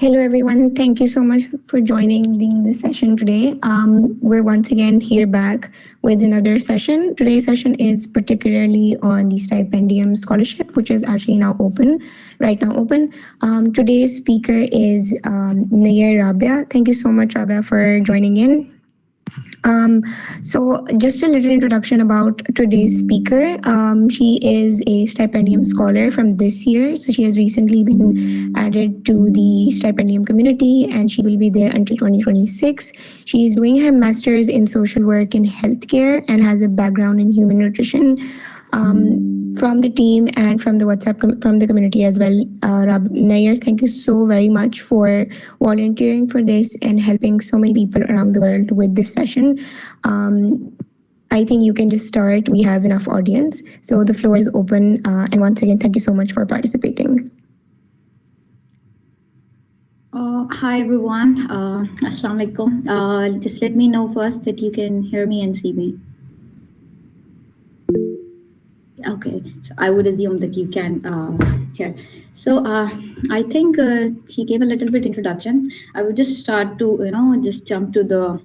Hello, everyone. Thank you so much for joining the session today. We're once again here back with another session. Today's session is particularly on the Stipendium Scholarship, which is actually now open, right now open. Today's speaker is Nayyar Rabia. Thank you so much, Rabia, for joining in. Um, so, just a little introduction about today's speaker. She is a stipendium scholar from this year. So, she has recently been added to the stipendium community and she will be there until 2026. She's doing her master's in social work and healthcare and has a background in human nutrition. From the team and from the from the community as well. Nayyar, thank you so very much for volunteering for this and helping so many people around the world with this session. I think you can just start. We have enough audience. So the floor is open. And once again, thank you so much for participating. Hi everyone. Assalamu alaikum. Just let me know first that you can hear me and see me. Okay, so I would assume that you can hear. So I think he gave a little bit introduction. I would just start to just jump to the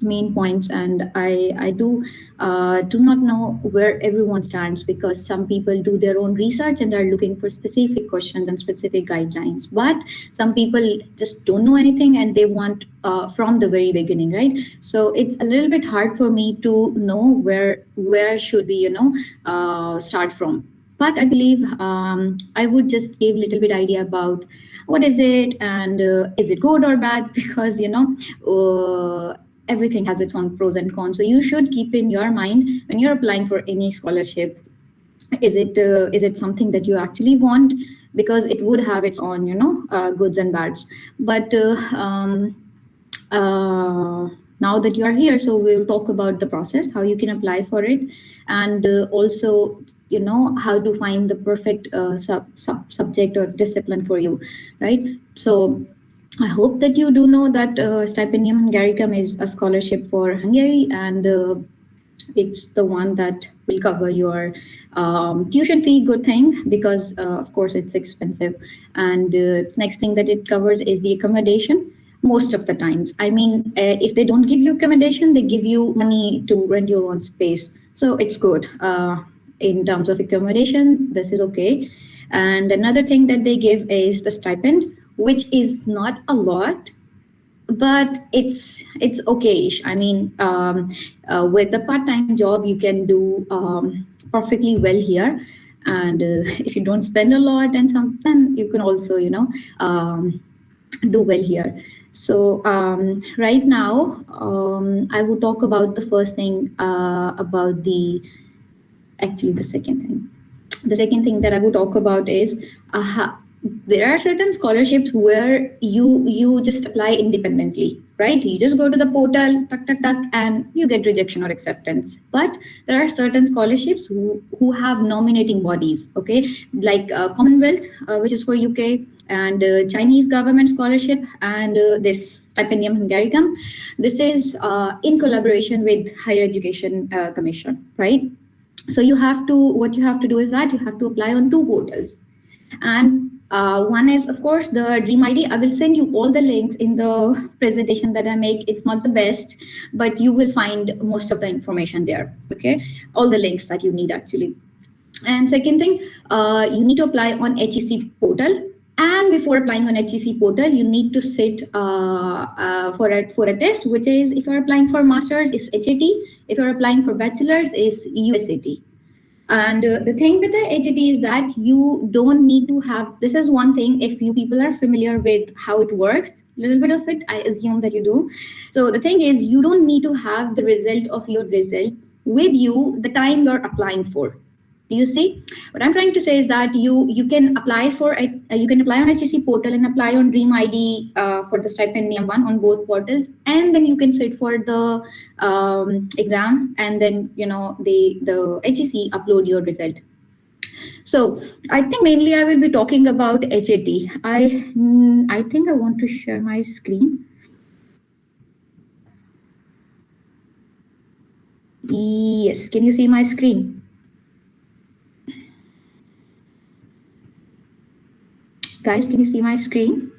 main points, and I do not know where everyone stands, because some people do their own research and they're looking for specific questions and specific guidelines, but some people just don't know anything and they want from the very beginning, right? So it's a little bit hard for me to know where should we start from. But I believe I would just give a little bit idea about what is it and is it good or bad, because everything has its own pros and cons. So you should keep in your mind when you're applying for any scholarship, is it something that you actually want, because it would have its own goods and bads. But now that you are here, so we'll talk about the process, how you can apply for it, and also how to find the perfect subject or discipline for you, right? So I hope that you do know that Stipendium Hungaricum is a scholarship for Hungary, and it's the one that will cover your tuition fee. Good thing, because of course it's expensive. And next thing that it covers is the accommodation. Most of the times, I mean, if they don't give you accommodation, they give you money to rent your own space. So it's good. In terms of accommodation, this is okay. And another thing that they give is the stipend, which is not a lot, but it's okay-ish. I mean, with the part-time job, you can do perfectly well here. And if you don't spend a lot and something, you can also, do well here. So right now, I would talk about the first thing about the second thing. The second thing that I would talk about is there are certain scholarships where you just apply independently, right? You just go to the portal, tuck, and you get rejection or acceptance. But there are certain scholarships who have nominating bodies, okay? Like Commonwealth, which is for UK, and Chinese government scholarship, and this Stipendium Hungaricum. This is in collaboration with Higher Education Commission, right? So what you have to do is that you have to apply on two portals. And one is, of course, the Dream ID. I will send you all the links in the presentation that I make. It's not the best, but you will find most of the information there, okay? All the links that you need, actually. And second thing, you need to apply on HEC portal. And before applying on HEC portal, you need to sit for a test, which is, if you're applying for master's, it's HET. If you're applying for bachelor's, it's USAT. And the thing with the HET is that you don't need to have, this is one thing, if you people are familiar with how it works, a little bit of it, I assume that you do. So the thing is, you don't need to have the result of your result with you the time you're applying for. You see, what I'm trying to say is that you can apply for you can apply on HEC portal and apply on Dream ID for the Stipendium one on both portals, and then you can sit for the exam, and then the HEC upload your result. So I think mainly I will be talking about HAT. I think I want to share my screen. Yes, can you see my screen? Guys, can you see my screen?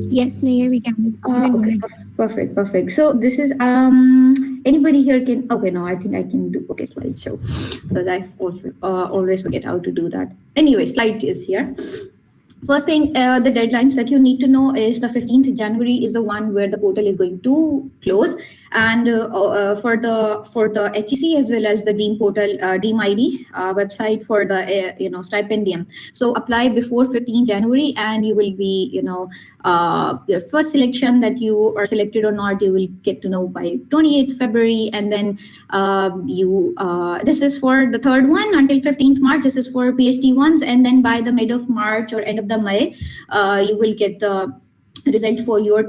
Yes, Nayyar, we can. Okay, perfect. So this is anybody here can, okay, no, I think I can do, okay, slideshow, because I always forget how to do that. Anyway, slide is here. First thing, the deadlines that you need to know is the 15th January is the one where the portal is going to close, and for the HEC as well as the Dream portal, Dream ID website for the stipendium. So apply before 15 January, and you will be your first selection that you are selected or not. You will get to know by 28th February, and then this is for the third one until 15th March. This is for PhD ones, and then by the mid of March or end of the May, you will get the result for your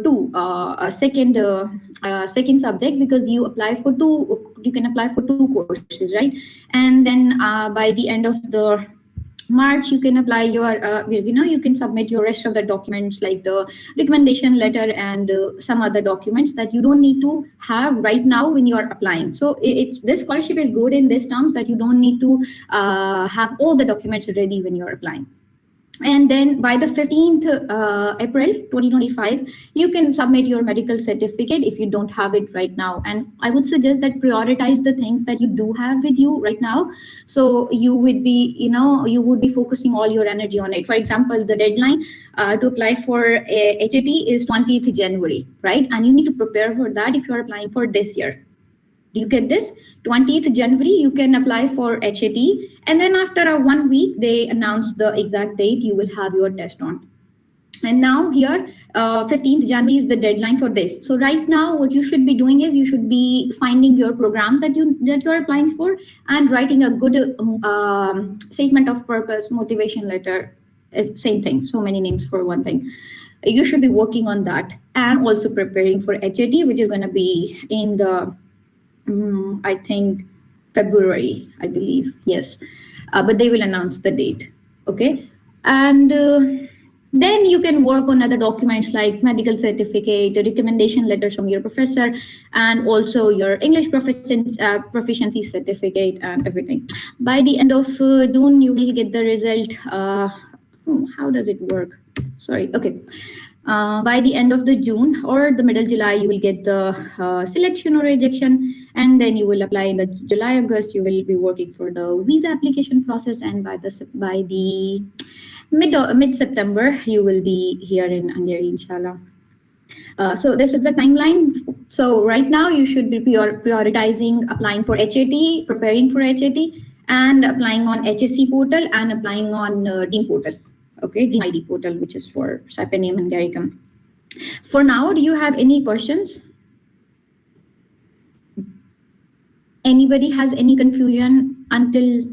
second subject, because you can apply for two courses, right? And then by the end of the March, you can apply your, you can submit your rest of the documents like the recommendation letter and some other documents that you don't need to have right now when you are applying. So this scholarship is good in this terms that you don't need to have all the documents ready when you're applying. And then by the 15th April 2025, you can submit your medical certificate if you don't have it right now. And I would suggest that prioritize the things that you do have with you right now. So you would be focusing all your energy on it. For example, the deadline to apply for HAT is 20th January, right? And you need to prepare for that if you're applying for this year. You get this? 20th January, you can apply for HAT. And then after 1 week, they announce the exact date you will have your test on. And now here, 15th January is the deadline for this. So right now, what you should be doing is you should be finding your programs that you're applying for and writing a good statement of purpose, motivation letter, same thing, so many names for one thing. You should be working on that and also preparing for HAT, which is going to be in the I think February, I believe. Yes, but they will announce the date. Okay, and then you can work on other documents like medical certificate, a recommendation letter from your professor, and also your English proficiency certificate and everything. By the end of June, you will get the result. How does it work? Sorry. Okay. By the end of the June or the middle July, you will get the selection or rejection, and then you will apply in the July, August. You will be working for the visa application process, and by the mid September, you will be here in Hungary, inshallah. So this is the timeline. So right now, you should be prioritizing applying for HAT, preparing for HAT, and applying on HSC portal and applying on Dream portal. Okay, Dream ID portal, which is for Stipendium Hungaricum. For now, do you have any questions? Anybody has any confusion until?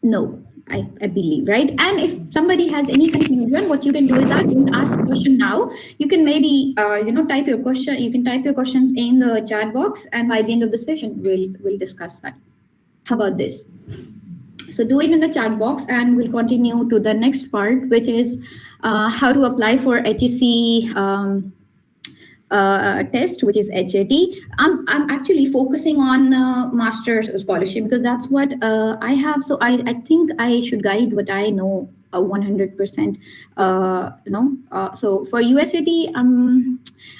No, I believe, right? And if somebody has any confusion, what you can do is that you can ask a question now. You can maybe type your question. You can type your questions in the chat box, and by the end of the session, we'll discuss that. How about this? So do it in the chat box, and we'll continue to the next part, which is how to apply for HEC test, which is HAT. I'm actually focusing on master's scholarship because that's what I have. So I think I should guide what I know 100%. So for USAT,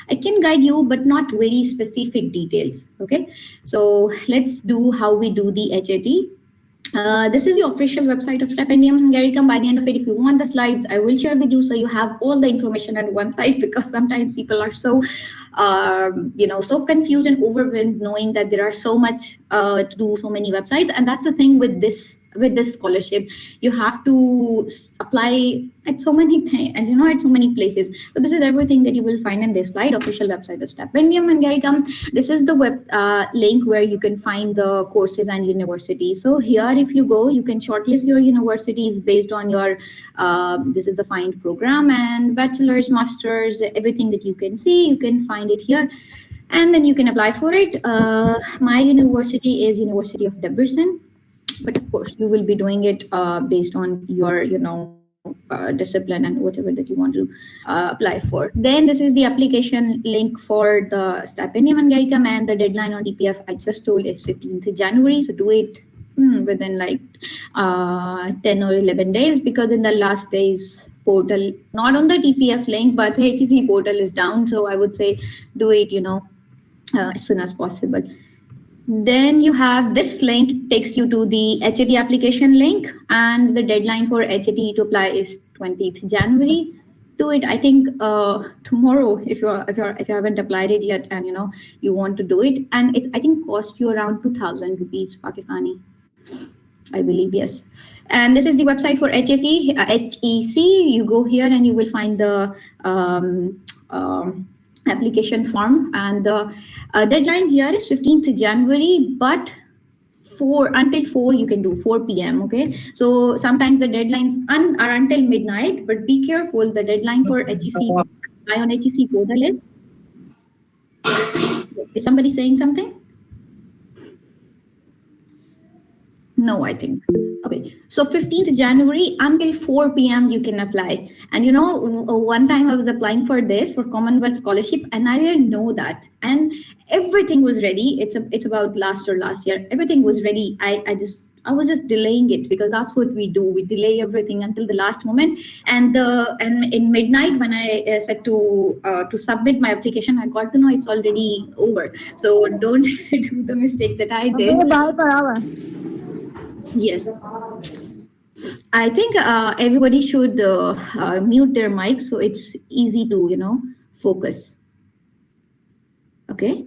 I can guide you, but not very specific details. Okay, so let's do how we do the HAT. This is the official website of Stipendium Hungaricum. By the end of it, if you want the slides, I will share with you so you have all the information at one side, because sometimes people are so, so confused and overwhelmed knowing that there are so much to do, so many websites. And that's the thing with this with this scholarship, you have to apply at so many things, and at so many places. So this is everything that you will find in this slide. Official website of Stipendium Hungaricum. This is the web link where you can find the courses and universities. So here, if you go, you can shortlist your universities based on your this is the find program, and bachelor's, master's, everything that you can see, you can find it here, and then you can apply for it. My university is University of Debrecen, but of course you will be doing it based on your discipline and whatever that you want to apply for. Then this is the application link for the Stipendium Hungaricum, and the deadline on TPF I just told is 15th January, so do it within like 10 or 11 days, because in the last days portal, not on the TPF link, but the HEC portal is down, so I would say do it as soon as possible. Then you have this link takes you to the HET application link, and the deadline for HET to apply is 20th January. Do it, I think, tomorrow if you haven't applied it yet, and you want to do it. And it, I think, cost you around 2,000 rupees Pakistani, I believe, yes. And this is the website for HEC. You go here and you will find the application form, and the deadline here is 15th January, but until 4 you can do 4 p.m. Okay, so sometimes the deadlines are until midnight, but be careful. The deadline for HEC on HEC portal is somebody saying something? No, I think. Okay, so 15th January until 4 p.m. you can apply. And one time I was applying for this for Commonwealth Scholarship, and I didn't know that. And everything was ready. It's about last year. Everything was ready. I was just delaying it, because that's what we do. We delay everything until the last moment. And in midnight, when I said to submit my application, I got to know it's already over. So don't do the mistake that I did. Yes. I think everybody should mute their mic, so it's easy to, focus. Okay.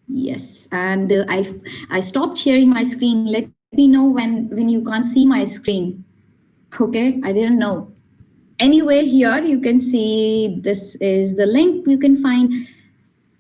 Yes, and I stopped sharing my screen. Let me know when you can't see my screen. Okay, I didn't know. Anyway, here you can see this is the link you can find.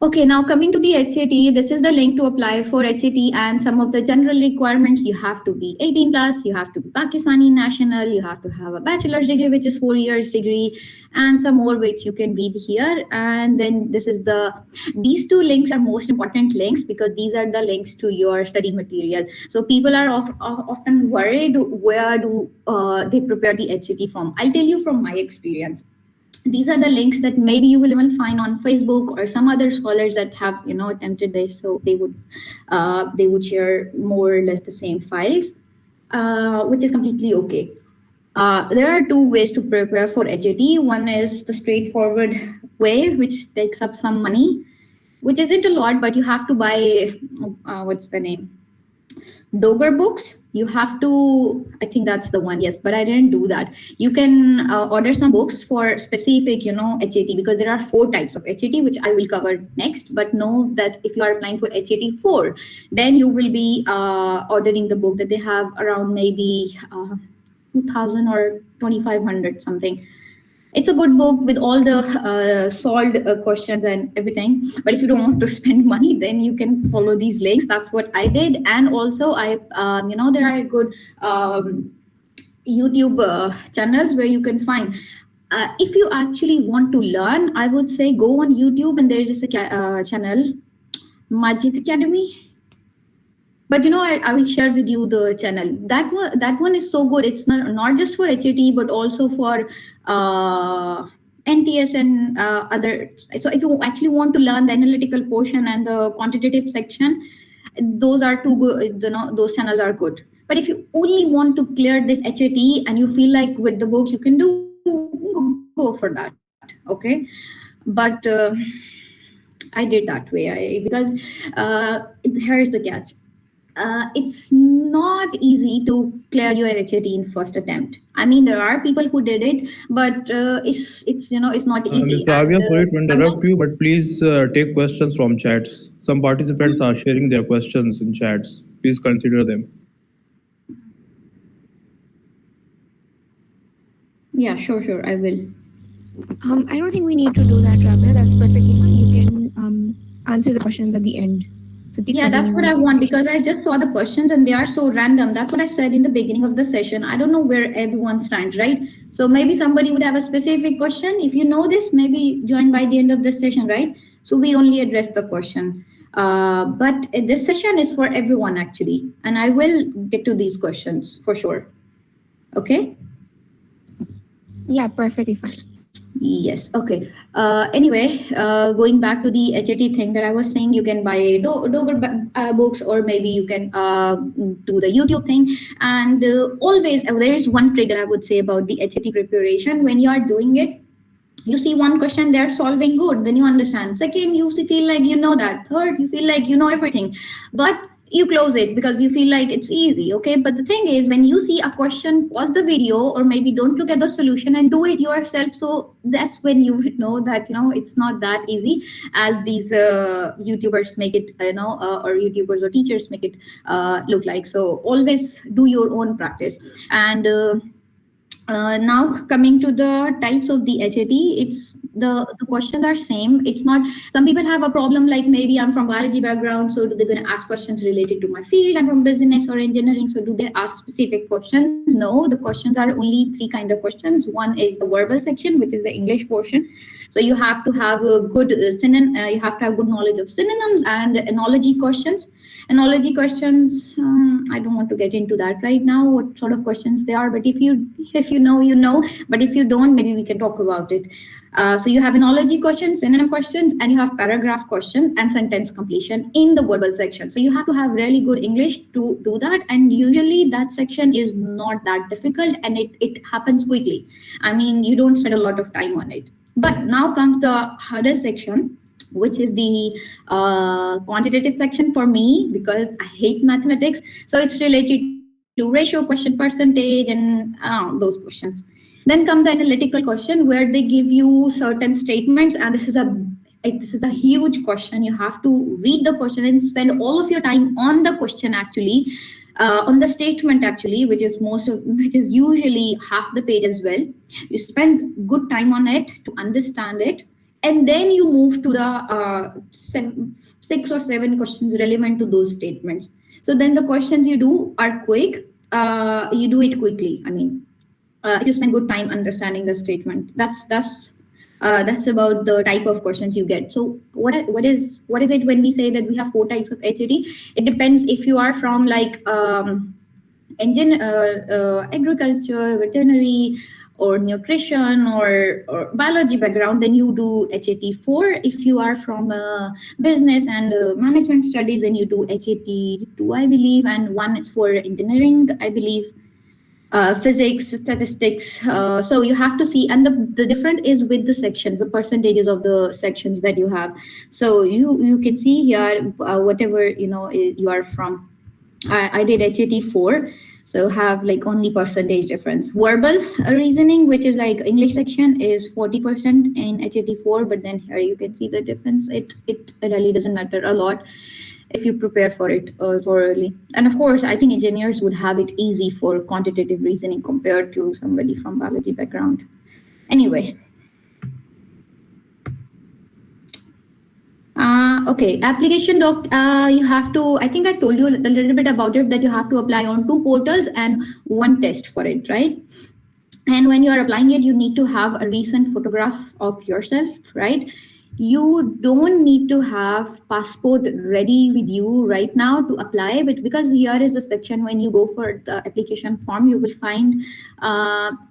Okay, now coming to the HET, this is the link to apply for HET, and some of the general requirements. You have to be 18 plus, you have to be Pakistani national, you have to have a bachelor's degree, which is 4 years degree, and some more which you can read here. And then these two links are most important links, because these are the links to your study material. So people are often worried, where do they prepare the HET from? I'll tell you from my experience. These are the links that maybe you will even find on Facebook or some other scholars that have attempted this. So they would share more or less the same files, which is completely okay. There are two ways to prepare for HET. One is the straightforward way, which takes up some money, which isn't a lot, but you have to buy what's the name? Dogger books. You have to, I think that's the one, yes, but I didn't do that. You can order some books for specific, HET, because there are 4 types of HET, which I will cover next. But know that if you are applying for HET 4, then you will be ordering the book that they have around maybe 2,000 or 2,500 something. It's a good book with all the solved questions and everything. But if you don't want to spend money, then you can follow these links. That's what I did. And also, there are good YouTube channels where you can find. If you actually want to learn, I would say go on YouTube, and there's just a channel, Majid Academy. But I will share with you the channel. That one is so good. It's not just for HET, but also for NTS and other. So if you actually want to learn the analytical portion and the quantitative section, those are too good. Those channels are good. But if you only want to clear this HET and you feel like with the book you can go for that, okay? But I did that way because here's the catch. It's not easy to clear your HAT in first attempt. I mean, there are people who did it, but it's it's not Ms. easy. Rabia, And sorry to sometimes, interrupt you, but please take questions from chats. Some participants are sharing their questions in chats. Please consider them. yeah, sure, I will. I don't think we need to do that, Rabia. That's perfectly fine. You can answer the questions at the end. So please Yeah, that's continue what with I the want presentation. because I just saw the questions and they are so random. That's what I said in the beginning of the session. I don't know where everyone stands, right? So maybe somebody would have a specific question. If you know this, maybe join by the end of this session, right? So we only address the question. But this session is for everyone actually, and I will get to these questions for sure. Okay. Yeah, perfectly fine. Yes. Okay. Anyway, going back to the HAT thing that I was saying, you can buy Dover books, or maybe you can do the YouTube thing. And always, there is one trick that I would say about the HAT preparation. When you are doing it, you see one question they're solving good, then you understand. Second, you feel like you know that. Third, you feel like you know everything, but you close it because you feel like it's easy. Okay, but the thing is, when you see a question, pause the video, or maybe don't look at the solution and do it yourself. So that's when you would know that it's not that easy as these YouTubers make it, or YouTubers or teachers make it look like. So always do your own practice. And now coming to the types of the HAT, it's the questions are same. It's not, some people have a problem like, maybe I'm from biology background, so do they going to ask questions related to my field? I'm from business or engineering, so do they ask specific questions? No, the questions are only three kind of questions. One is the verbal section, which is the English portion. So you have to have a good you have to have good knowledge of synonyms and analogy questions. Analogy questions, I don't want to get into that right now, what sort of questions they are, but if you know, you know, but if you don't, maybe we can talk about it. So you have analogy questions, synonym questions, and you have paragraph questions and sentence completion in the verbal section. So you have to have really good English to do that, and usually that section is not that difficult, and it happens quickly. I mean, you don't spend a lot of time on it. But now comes the harder section, which is the quantitative section for me, because I hate mathematics. So it's related to ratio, question, percentage, and those questions. Then come the analytical question, where they give you certain statements, and this is a huge question. You have to read the question and spend all of your time on the question actually, on the statement actually, which is usually half the page as well. You spend good time on it to understand it, and then you move to the six or seven questions relevant to those statements. So then the questions you do are quick. You do it quickly. I mean, if you spend good time understanding the statement, that's about the type of questions you get. So what is it when we say that we have four types of HAT? It depends if you are from like agriculture, veterinary, or nutrition, or biology background, then you do HAT 4. If you are from business and management studies, then you do HAT 2, I believe, and one is for engineering, I believe. Physics, statistics. So you have to see, and the difference is with the sections, the percentages of the sections that you have. So you can see here, whatever you are from. I did HAT 4, so have like only percentage difference. Verbal reasoning, which is like English section, is 40% in HAT 4, but then here you can see the difference. It really doesn't matter a lot if you prepare for it thoroughly. And of course, I think engineers would have it easy for quantitative reasoning compared to somebody from biology background. Anyway. Okay, application doc. You have to. I think I told you a little bit about it, that you have to apply on two portals and one test for it, right? And when you are applying it, you need to have a recent photograph of yourself, right? You don't need to have passport ready with you right now to apply, but because here is the section when you go for the application form, you will find.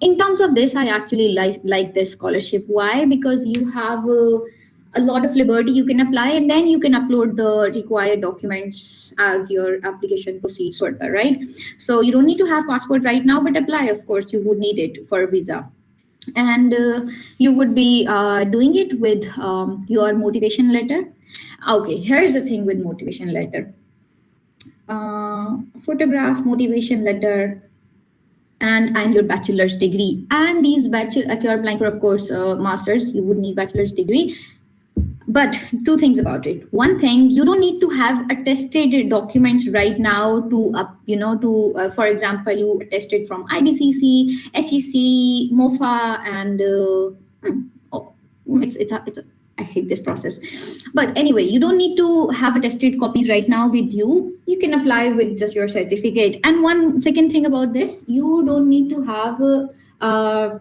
In terms of this, I actually like this scholarship. Why? Because you have a lot of liberty. You can apply, and then you can upload the required documents as your application proceeds further, right? So you don't need to have passport right now, but apply, of course you would need it for a visa. And you would be doing it with your motivation letter. Okay, here's the thing with motivation letter. photograph, motivation letter, and your bachelor's degree. And these bachelor, if you are applying for, of course, masters, you would need bachelor's degree. But two things about it. One thing, you don't need to have attested documents right now to for example, you attested from IBCC, HEC, MOFA, and oh, it's I hate this process. But anyway, you don't need to have attested copies right now with you. You can apply with just your certificate. And one second thing about this, you don't need to have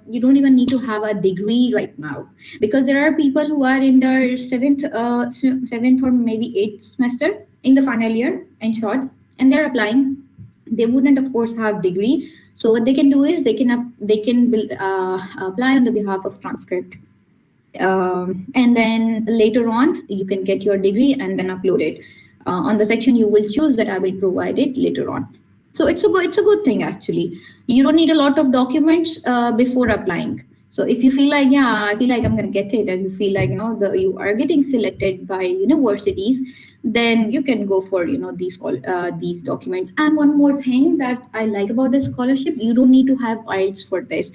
you don't even need to have a degree right now, because there are people who are in their seventh or maybe eighth semester in the final year, in short, and they're applying. They wouldn't, of course, have degree. So what they can do is they can apply on the behalf of transcript, and then later on you can get your degree and then upload it. On the section you will choose that I will provide it later on. So it's a good thing actually. You don't need a lot of documents before applying. So if you feel like, yeah, I feel like I'm going to get it, and you feel like you are getting selected by universities, then you can go for these documents. And one more thing that I like about this scholarship, you don't need to have IELTS for this,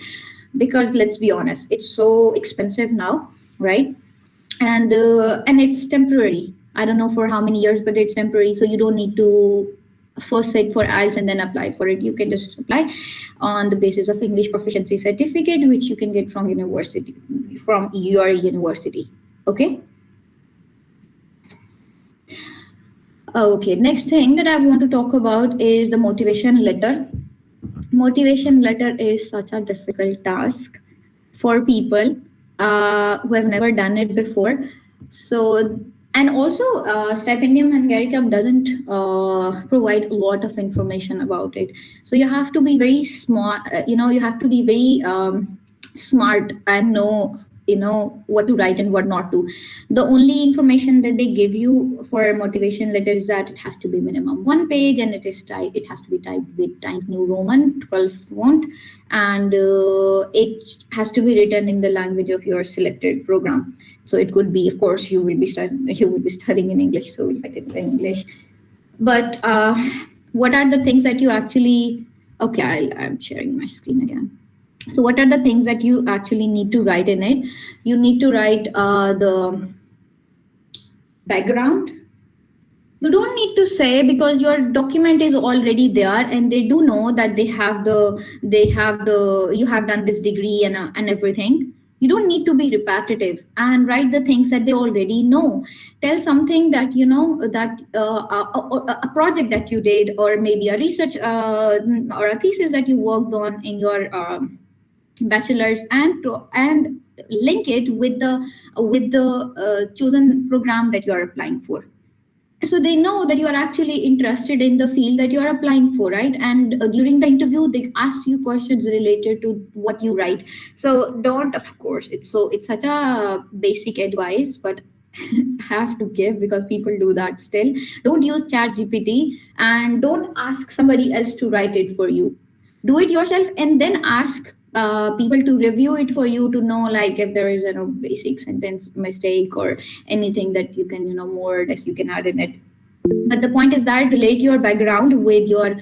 because let's be honest, it's so expensive now, right? And it's temporary. I don't know for how many years, but it's temporary. So you don't need to first sit for IELTS and then apply for it. You can just apply on the basis of English proficiency certificate, which you can get from your university. Okay. Okay. Next thing that I want to talk about is the motivation letter. Motivation letter is such a difficult task for people who have never done it before. So, and also Stipendium Hungaricum doesn't provide a lot of information about it. So you have to be very smart, you have to be very smart and know what to write and what not to. The only information that they give you for a motivation letter is that it has to be minimum 1 page, and it has to be typed with Times New Roman 12 font, and it has to be written in the language of your selected program. So it could be, of course, you will be studying in English, so we'll write it in English. But what are the things that you actually? Okay, I'm sharing my screen again. So what are the things that you actually need to write in it? You need to write the background. You don't need to say, because your document is already there and they do know that you have done this degree and everything. You don't need to be repetitive and write the things that they already know. Tell something that a project that you did, or maybe a research or a thesis that you worked on in your bachelor's, and link it with the chosen program that you are applying for. So they know that you are actually interested in the field that you are applying for, right? And during the interview they ask you questions related to what you write. So don't, of course, it's such a basic advice, but have to give, because people do that still. Don't use ChatGPT, and don't ask somebody else to write it for you. Do it yourself, and then ask people to review it for you, to know like if there is a basic sentence mistake or anything that you can more or less you can add in it. But the point is that relate your background with your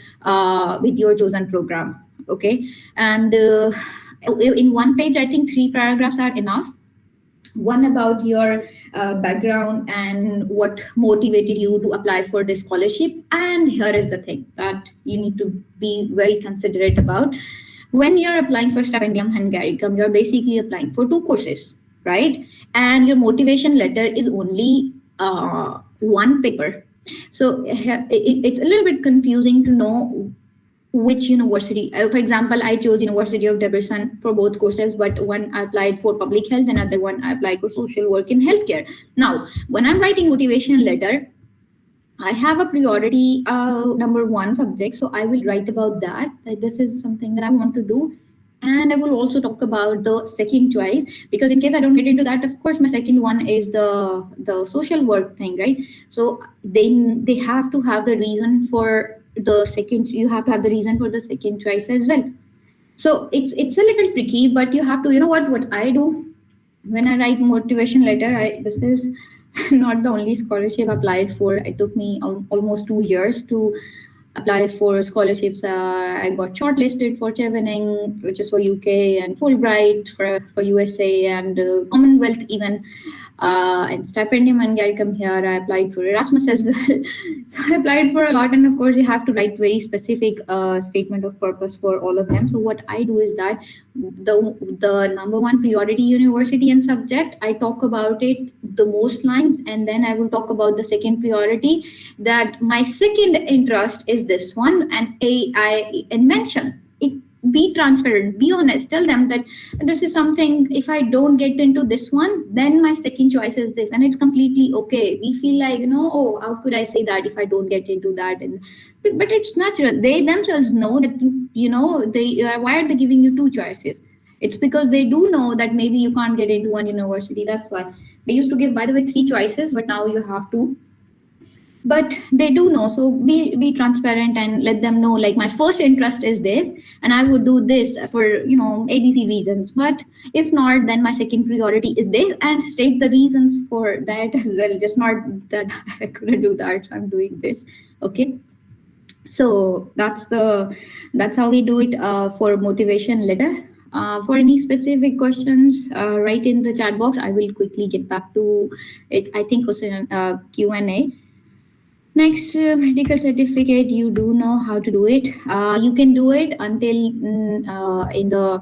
chosen program. Okay. And in one page, I think 3 paragraphs are enough. One about your background and what motivated you to apply for this scholarship. And here is the thing that you need to be very considerate about. When you're applying for Stipendium Hungaricum, you're basically applying for 2 courses, right? And your motivation letter is only 1 paper. So it's a little bit confusing to know which university. For example, I chose University of Debrecen for both courses, but one I applied for public health, and other one I applied for social work in healthcare. Now, when I'm writing motivation letter, I have a priority number 1 subject, so I will write about that. Like, this is something that I want to do. And I will also talk about the second choice, because in case I don't get into that, of course, my second one is the social work thing, right? So they have to have the reason for the second. You have to have the reason for the second choice as well. So it's a little tricky, but you have to, what I do when I write motivation letter. This is not the only scholarship applied for. It took me almost 2 years to apply for scholarships. I got shortlisted for Chevening, which is for UK, and Fulbright for USA, and Commonwealth even. And Stipendium Hungaricum here. I applied for Erasmus as well. So I applied for a lot, and of course, you have to write very specific statement of purpose for all of them. So what I do is that the number one priority university and subject, I talk about it the most lines, and then I will talk about the second priority, that my second interest is this one, and mention it. Be transparent, be honest, tell them that this is something, if I don't get into this one, then my second choice is this, and it's completely okay. We feel like, oh, how could I say that if I don't get into that? And but it's natural. They themselves know that they are, why are they giving you two choices? It's because they do know that maybe you can't get into one university. That's why they used to give, by the way, three choices, but now you have two. But they do know, so be transparent and let them know, like, my first interest is this, and I would do this for ABC reasons, but if not, then my second priority is this, and state the reasons for that as well, just not that I couldn't do that, so I'm doing this. Okay, so that's how we do it for motivation letter. For any specific questions, write in the chat box. I will quickly get back to it. I think was in Q&A. Next, medical certificate, you do know how to do it. You can do it until in the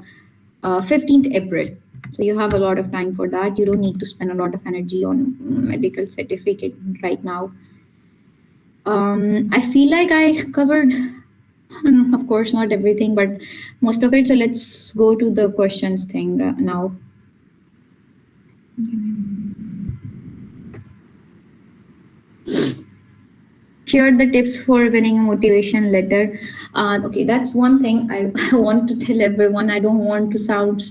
15th April. So you have a lot of time for that. You don't need to spend a lot of energy on medical certificate right now. I feel like I covered, of course, not everything, but most of it. So let's go to the questions thing now. Share the tips for winning a motivation letter. Okay, that's one thing I want to tell everyone. I don't want to sound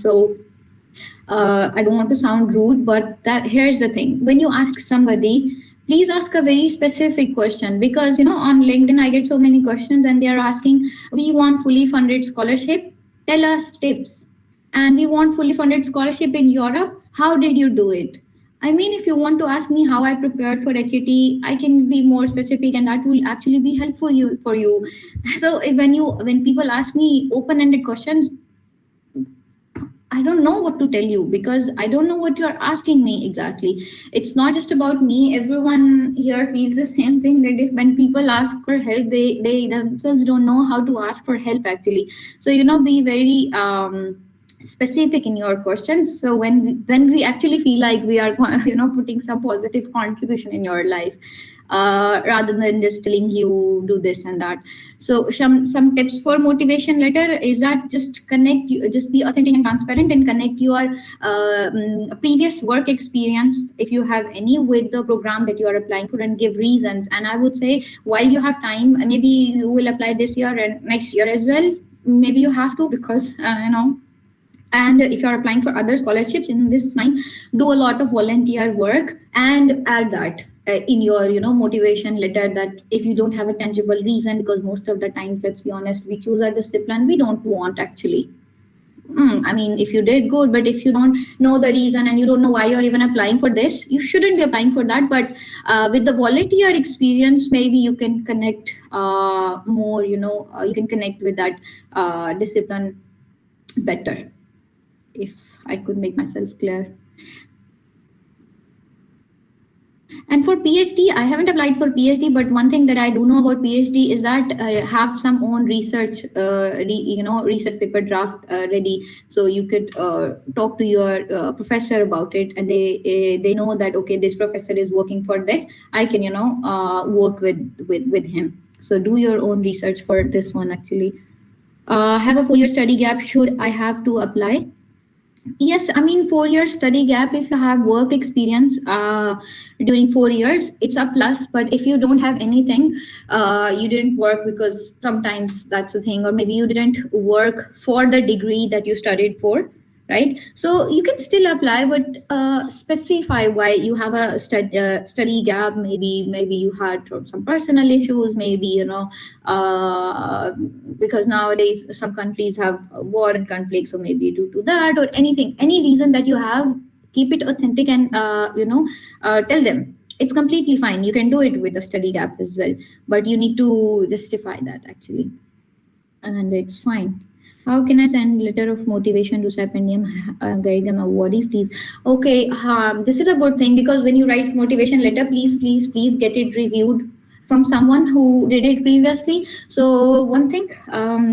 rude, but here's the thing. When you ask somebody, please ask a very specific question, because on LinkedIn I get so many questions and they are asking, we want fully funded scholarship, tell us tips. And we want fully funded scholarship in Europe, how did you do it? I mean, if you want to ask me how I prepared for HET, I can be more specific, and that will actually be helpful for you. So when people ask me open-ended questions, I don't know what to tell you, because I don't know what you're asking me exactly. It's not just about me. Everyone here feels the same thing, that when people ask for help, they themselves don't know how to ask for help actually. So be very specific in your questions, so when we actually feel like we are putting some positive contribution in your life, rather than just telling you do this and that. So some tips for motivation letter is that just be authentic and transparent, and connect your previous work experience, if you have any, with the program that you are applying for, and give reasons. And I would say, while you have time, maybe you will apply this year and next year as well, maybe you have to, because and if you're applying for other scholarships in this time, do a lot of volunteer work, and add that in your motivation letter, that if you don't have a tangible reason, because most of the times, let's be honest, we choose a discipline we don't want actually. I mean, if you did good, but if you don't know the reason and you don't know why you're even applying for this, you shouldn't be applying for that. But with the volunteer experience, maybe you can connect more, you can connect with that discipline better, if I could make myself clear. And for PhD, I haven't applied for PhD, but one thing that I do know about PhD is that have some own research, research paper draft ready. So you could talk to your professor about it, and they know that, okay, this professor is working for this. I can, work with him. So do your own research for this one actually. Have a 4-year study gap. Should I have to apply? Yes, I mean, 4-year study gap, if you have work experience during 4 years, it's a plus. But if you don't have anything, you didn't work, because sometimes that's the thing, or maybe you didn't work for the degree that you studied for, right? So you can still apply, but specify why you have a study gap. Maybe you had some personal issues, maybe because nowadays some countries have war and conflict, so maybe due to that, or anything, any reason that you have, keep it authentic, and tell them it's completely fine. You can do it with a study gap as well, but you need to justify that actually, and it's fine. How can I send letter of motivation to Stipendium Hungaricum awardees, please? Okay, this is a good thing, because when you write motivation letter, please get it reviewed from someone who did it previously. So one thing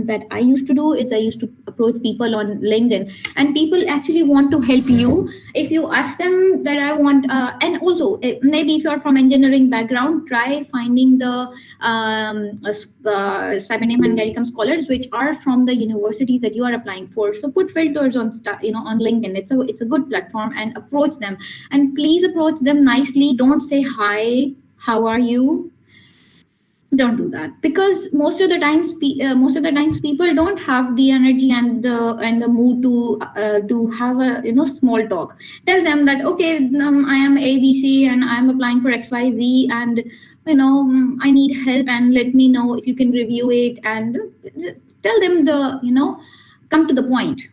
that I used to do is I used to approach people on LinkedIn, and people actually want to help you. If you ask them that I want, and also maybe if you're from engineering background, try finding the Stipendium Hungaricum scholars which are from the universities that you are applying for. So put filters on on LinkedIn. It's a good platform, and approach them, and please approach them nicely. Don't say hi, how are you. Don't do that, because most of the times people don't have the energy and the mood to have a small talk. Tell them that, okay, I am ABC and I'm applying for XYZ, and I need help, and let me know if you can review it, and tell them come to the point.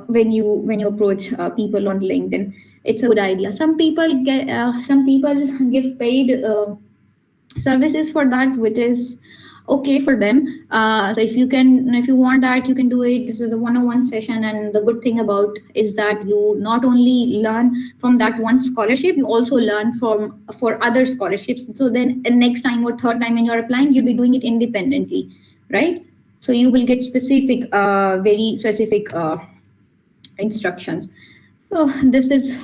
When you approach people on LinkedIn, it's a good idea. Some people give paid services for that, which is okay for them. So if you want that, you can do it. This is a one-on-one session, and the good thing about is that you not only learn from that one scholarship, you also learn for other scholarships. So then next time or third time when you're applying, you'll be doing it independently, right? So you will get very specific instructions. So this is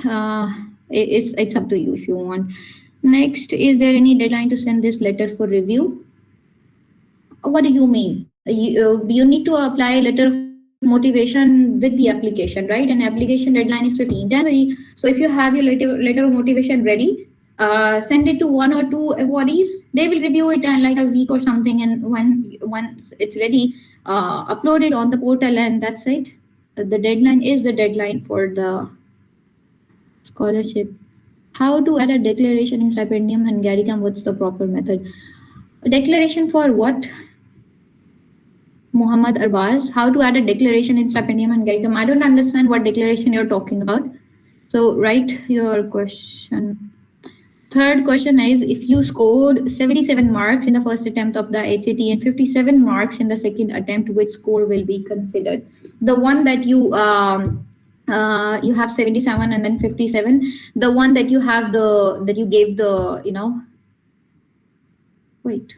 it's up to you if you want. Next, is there any deadline to send this letter for review? What do you mean? You need to apply a letter of motivation with the application, right? And application deadline is 15 January. So if you have your letter of motivation ready, send it to one or two awardees. They will review it in like a week or something, and once it's ready, upload it on the portal, and that's it. The deadline is the deadline for the scholarship. How to add a declaration in Stipendium Hungaricum? What's the proper method? A declaration for what? Muhammad Arbaz, how to add a declaration in Stipendium Hungaricum? I don't understand what declaration you're talking about. So write your question. Third question is, if you scored 77 marks in the first attempt of the HEC and 57 marks in the second attempt, which score will be considered? The one that you have 77 and then 57. The one that you have that you gave wait.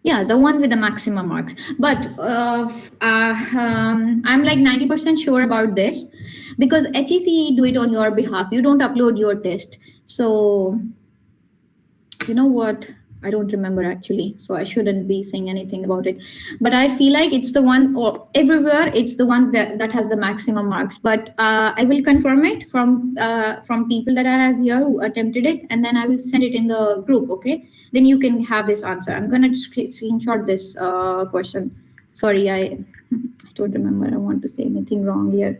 Yeah, the one with the maximum marks. But I'm like 90% sure about this, because HEC do it on your behalf. You don't upload your test. So, you know what? I don't remember actually, so I shouldn't be saying anything about it. But I feel like it's the one, or everywhere it's the one that has the maximum marks. But I will confirm it from people that I have here who attempted it, and then I will send it in the group. Okay, then you can have this answer. I'm gonna screenshot this question. Sorry, I don't remember. I don't want to say anything wrong here.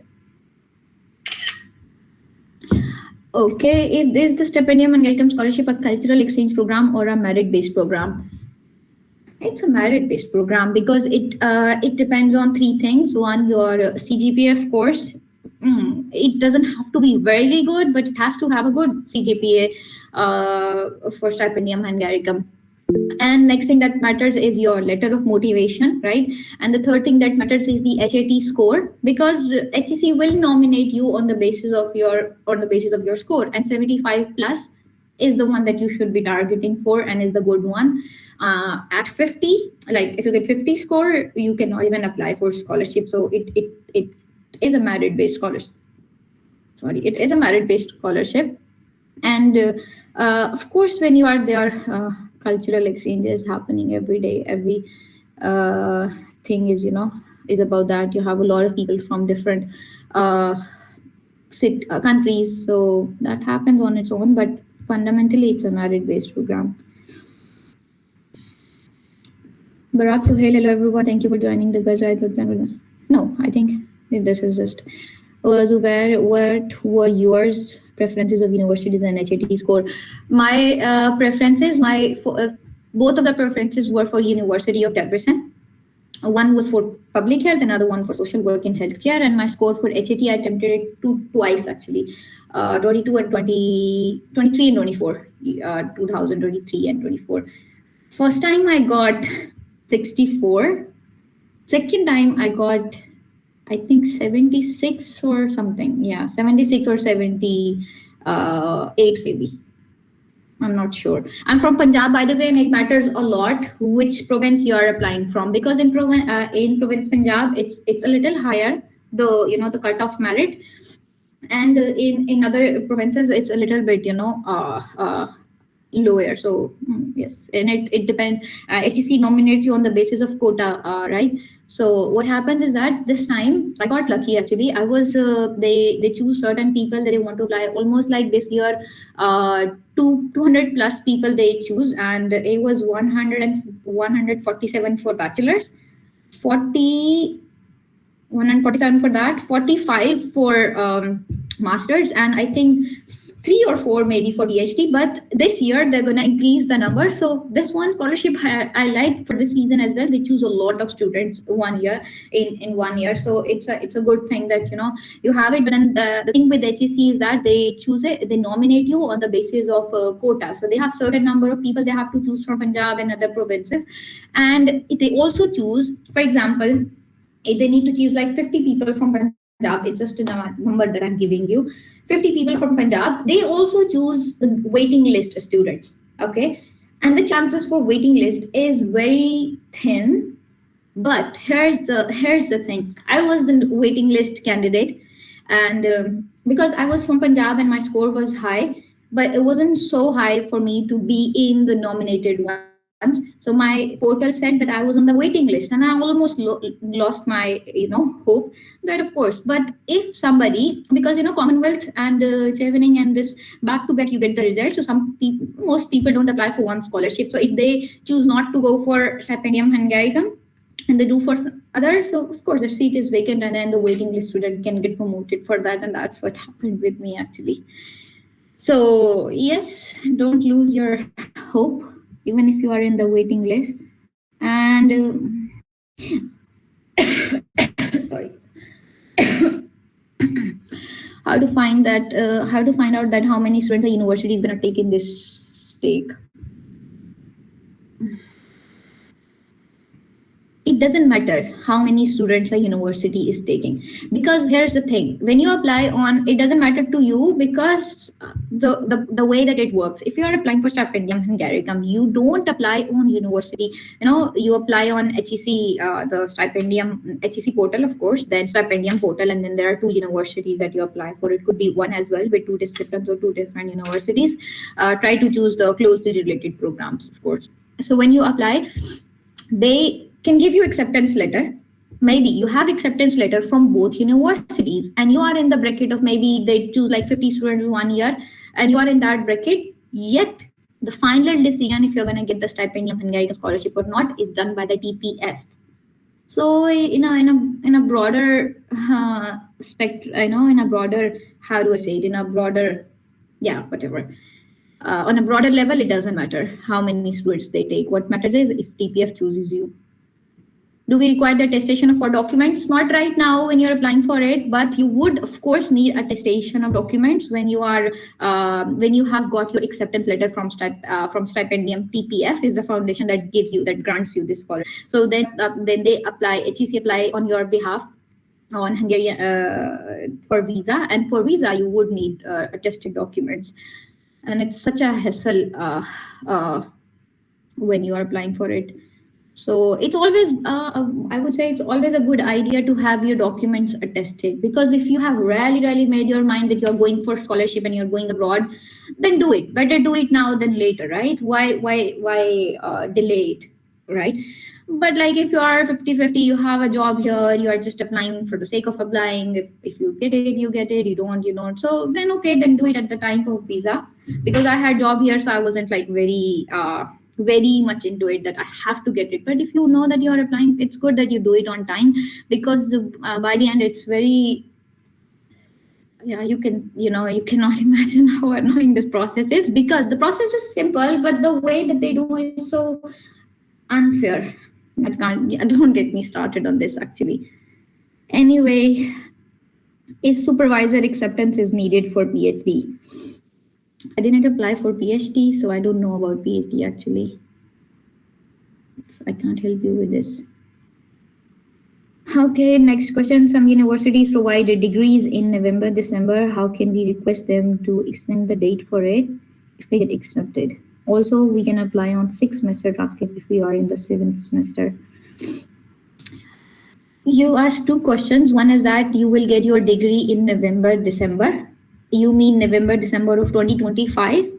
Okay, is the Stipendium Hungaricum scholarship a cultural exchange program or a merit-based program? It's a merit-based program, because it depends on three things. One, your CGPA, of course. It doesn't have to be very good, but it has to have a good CGPA for Stipendium Hungaricum. And next thing that matters is your letter of motivation, right? And the third thing that matters is the HAT score, because HEC will nominate you on the basis of your score, and 75 plus is the one that you should be targeting for, and is the good one. At 50, like if you get 50 score, you cannot even apply for scholarship. So it is a merit-based scholarship. It is a merit-based scholarship, and of course, when you are there. Cultural exchanges happening every day. Every thing is about that. You have a lot of people from different countries, so that happens on its own. But fundamentally, it's a merit-based program. Barak Suhail, hello everyone. Thank you for joining the guys. No, I think this is just. Zubair, what were yours? Preferences of universities and HAT score? My preferences, both of the preferences were for University of Debrecen. One was for public health, another one for social work in healthcare, and my score for HET, I attempted it twice actually, 22 and 23 and 24, 2023 and 24. First time I got 64. Second time I got, I think 76 or something. Yeah, 76 or 78 maybe. I'm not sure. I'm from Punjab, by the way, and it matters a lot which province you are applying from, because in province Punjab, it's a little higher, the the cutoff merit, and in other provinces it's a little bit lower. So yes, and it depends. HEC nominates you on the basis of quota, right? So what happens is that this time I got lucky actually. I was they choose certain people that they want to apply. Almost like this year, 200 plus people they choose, and it was 147 for bachelors, 40 147 for that, 45 for masters, and I think 3 or 4 maybe for PhD. But this year they're gonna increase the number. So this one scholarship I like for this reason as well. They choose a lot of students 1 year in 1 year, so it's a good thing that you have it. But then the thing with HEC is that they choose it, they nominate you on the basis of quota. So they have certain number of people they have to choose from Punjab and other provinces, and they also choose, for example, if they need to choose like 50 people from Punjab, it's just a number that I'm giving you, 50 people from Punjab, they also choose the waiting list students. Okay. And the chances for waiting list is very thin. But here's the thing. I was the waiting list candidate, and because I was from Punjab and my score was high, but it wasn't so high for me to be in the nominated ones. So my portal said that I was on the waiting list, and I almost lost my hope. That of course, but if somebody, because Commonwealth and Chevening and this back to back you get the result. So most people don't apply for one scholarship. So if they choose not to go for Stipendium Hungaricum and they do for others, so of course the seat is vacant, and then the waiting list student can get promoted for that, and that's what happened with me actually. So yes, don't lose your hope even if you are in the waiting list. And sorry. How to find out that how many students the university is going to take in this stake. It doesn't matter how many students a university is taking, because here's the thing: when you apply on, it doesn't matter to you, because the way that it works, if you are applying for Stipendium Hungaricum, you don't apply on university. You apply on HEC, the Stipendium HEC portal, of course, then Stipendium portal, and then there are 2 universities that you apply for. It could be one as well with 2 disciplines or 2 different universities. Try to choose the closely related programs, of course. So when you apply, they can give you acceptance letter. Maybe you have acceptance letter from both universities, and you are in the bracket of, maybe they choose like 50 students 1 year, and you are in that bracket. Yet the final decision if you're going to get the Stipendium Hungaricum scholarship or not is done by the TPF. So in a broader in a broader, how do I say it, in a broader, yeah, whatever. On a broader level, it doesn't matter how many students they take. What matters is if TPF chooses you. Do we require the attestation for documents? Not right now when you're applying for it, but you would of course need attestation of documents when you are when you have got your acceptance letter from Stipendium. TPF is the foundation that grants you this scholarship. So then they apply, HEC apply on your behalf on Hungarian for visa, and for visa you would need attested documents, and it's such a hassle when you are applying for it. So it's always, I would say, it's always a good idea to have your documents attested, because if you have really made your mind that you're going for scholarship and you're going abroad, then do it. Better do it now than later, right? Why delay it, right? But like if you are 50-50, you have a job here, you are just applying for the sake of applying. If you get it, you get it. You don't, you don't. So then okay, then do it at the time of visa. Because I had job here, so I wasn't like very much into it that I have to get it. But if you know that you are applying, it's good that you do it on time, because by the end it's very, yeah, you cannot imagine how annoying this process is, because the process is simple, but the way that they do is so unfair. I can't, yeah, don't get me started on this actually. Anyway, is supervisor acceptance is needed for PhD? I didn't apply for PhD, so I don't know about PhD actually. I can't help you with this. Okay, next question. Some universities provide degrees in November, December. How can we request them to extend the date for it if we get accepted? Also, we can apply on 6th semester transcript if we are in the 7th semester. You asked two questions. One is that you will get your degree in November, December. You mean November, December of 2025?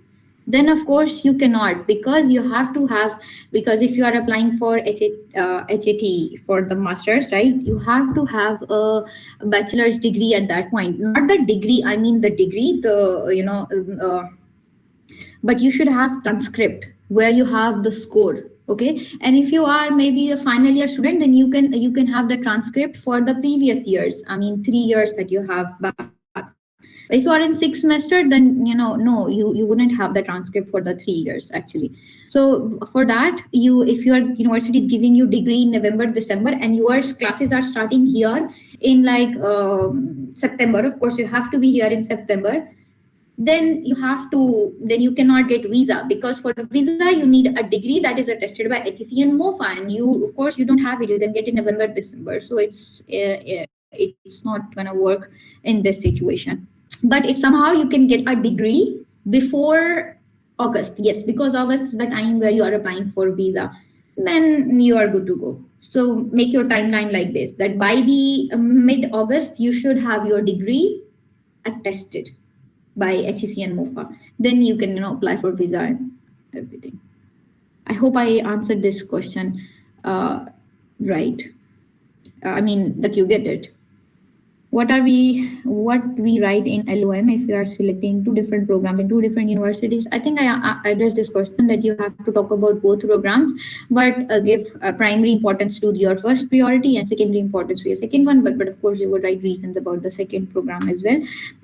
Then of course you cannot, because you have to have, because if you are applying for HET for the masters, right, you have to have a bachelor's degree at that point. Not the degree, I mean the degree, but you should have transcript where you have the score. Okay, and if you are maybe a final year student, then you can have the transcript for the previous years, I mean 3 years that you have back. If you are in 6th semester, then no, you wouldn't have the transcript for the 3 years actually. So for that, if your university is giving you degree in November, December, and your classes are starting here in like September, of course you have to be here in September, then you cannot get visa, because for visa you need a degree that is attested by HEC and MOFA, and you, of course, you don't have it. You can get in November, December, so it's not gonna work in this situation. But if somehow you can get a degree before August, yes, because August is the time where you are applying for visa, then you are good to go. So make your timeline like this, that by the mid August you should have your degree attested by HEC and MOFA. Then you can apply for visa and everything. I hope I answered this question right. I mean that you get it. What we write in LOM if we are selecting two different programs in two different universities? I think I addressed this question, that you have to talk about both programs, but give primary importance to your first priority and secondary importance to your second one. But of course you would write reasons about the second program as well,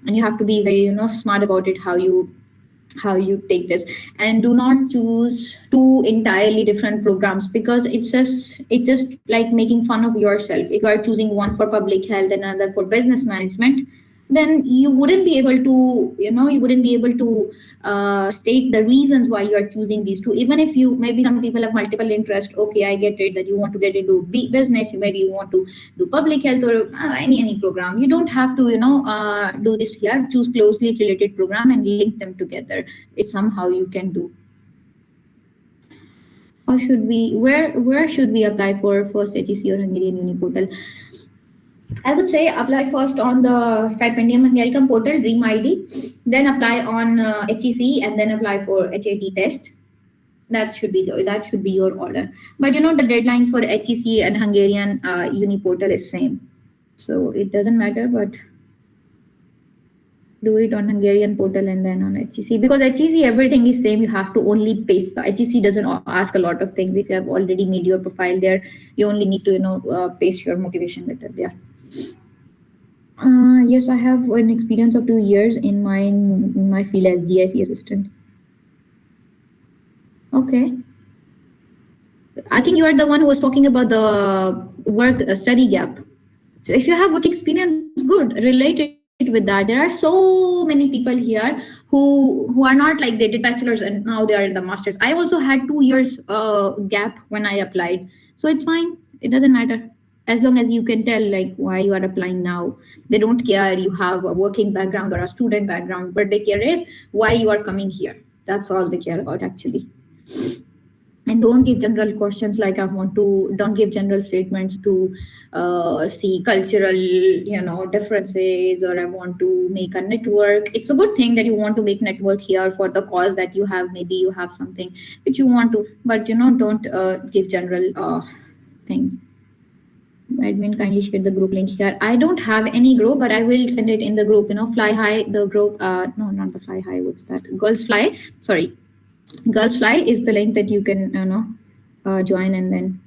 and you have to be very smart about it, how you take this, and do not choose two entirely different programs, because it's just like making fun of yourself. If you are choosing one for public health and another for business management, then you wouldn't be able to state the reasons why you are choosing these two. Even if you, maybe some people have multiple interests, okay, I get it, that you want to get into business, maybe you want to do public health or any program. You don't have to do this here. Choose closely related program and link them together. It's somehow you can do. Or should we, where should we apply for first HEC or Hungarian Uni portal? I would say apply first on the Stipendium Hungaricum portal, Dream ID, then apply on HEC, and then apply for HAT test. That should be your order. But the deadline for HEC and Hungarian Uni portal is same, so it doesn't matter. But do it on Hungarian portal and then on HEC, because HEC everything is same. You have to only paste. HEC doesn't ask a lot of things. If you have already made your profile there, you only need to paste your motivation letter there. Yes, I have an experience of 2 years in my field as GIC assistant. Okay. I think you are the one who was talking about the work study gap. So if you have work experience, good, relate it with that. There are so many people here who are not like, they did bachelor's and now they are in the master's. I also had 2 years gap when I applied. So it's fine. It doesn't matter. As long as you can tell like why you are applying now. They don't care you have a working background or a student background, but they care is why you are coming here. That's all they care about actually. And don't give general questions like don't give general statements to see cultural differences, or I want to make a network. It's a good thing that you want to make network here for the cause that you have. Maybe you have something which you want to, but don't give general things. Admin, kindly share the group link here. I don't have any group, but I will send it in the group. Fly High, the group. No, not the Fly High. What's that? Girls Fly. Sorry, Girls Fly is the link that you can join, and then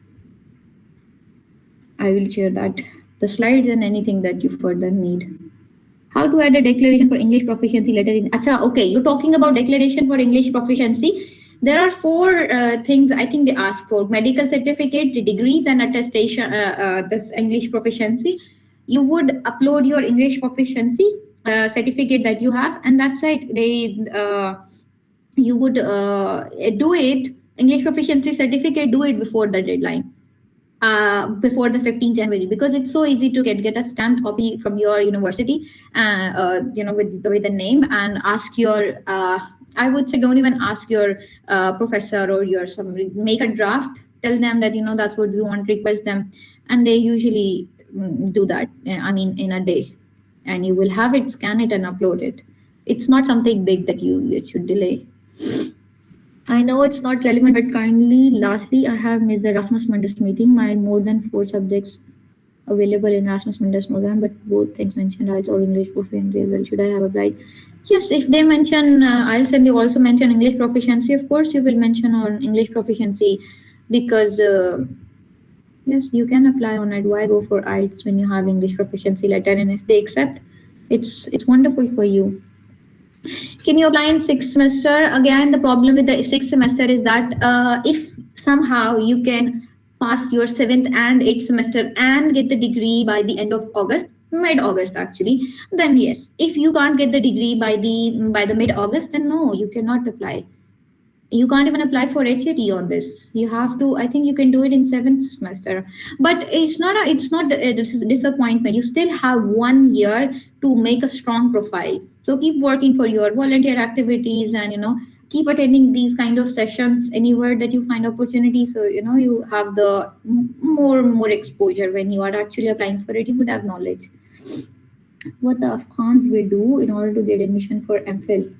I will share that, the slides and anything that you further need. How to add a declaration for English proficiency letter in? Acha, okay, you're talking about declaration for English proficiency. There are four things I think they ask for: medical certificate, degrees, and attestation. This English proficiency. You would upload your English proficiency certificate that you have, and that's it. You would do it. English proficiency certificate. Do it before the deadline, before the 15th January, because it's so easy to get a stamped copy from your university, with the name, and ask your. I would say don't even ask your professor or your somebody. Make a draft. Tell them that that's what we want. Request them, and they usually do that. I mean, in a day, and you will have it, scan it, and upload it. It's not something big that you should delay. I know it's not relevant, but kindly, lastly, I have missed the Erasmus Mundus meeting. My more than 4 subjects available in Erasmus Mundus program, but both things mentioned, IELTS or English proficiency as well. Should I have applied? Yes, if they mention IELTS and they also mention English proficiency, of course you will mention on English proficiency, because yes, you can apply on it. Why go for IELTS when you have English proficiency letter? And if they accept, it's wonderful for you. Can you apply in 6th semester? Again, the problem with the 6th semester is that if somehow you can pass your 7th and 8th semester and get the degree by the end of August, mid-August actually, then yes. If you can't get the degree by the mid-August, then no, you cannot apply. You can't even apply for HET on this. You have to. I think you can do it in 7th semester, but it's not a disappointment. You still have 1 year to make a strong profile. So keep working for your volunteer activities, and keep attending these kind of sessions anywhere that you find opportunity. So you have the more exposure when you are actually applying for it. You would have knowledge. What the Afghans will do in order to get admission for MPhil.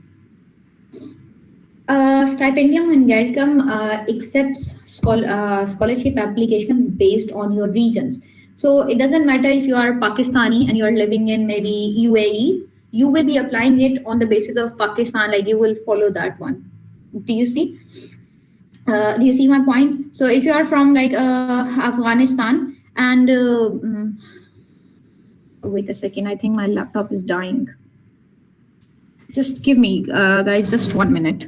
Stipendium Hungaricum accepts scholarship applications based on your regions. So it doesn't matter if you are Pakistani and you are living in maybe UAE, you will be applying it on the basis of Pakistan, like you will follow that one. Do you see? Do you see my point? So if you are from like Afghanistan and wait a second, I think my laptop is dying. Just give me, guys, just 1 minute.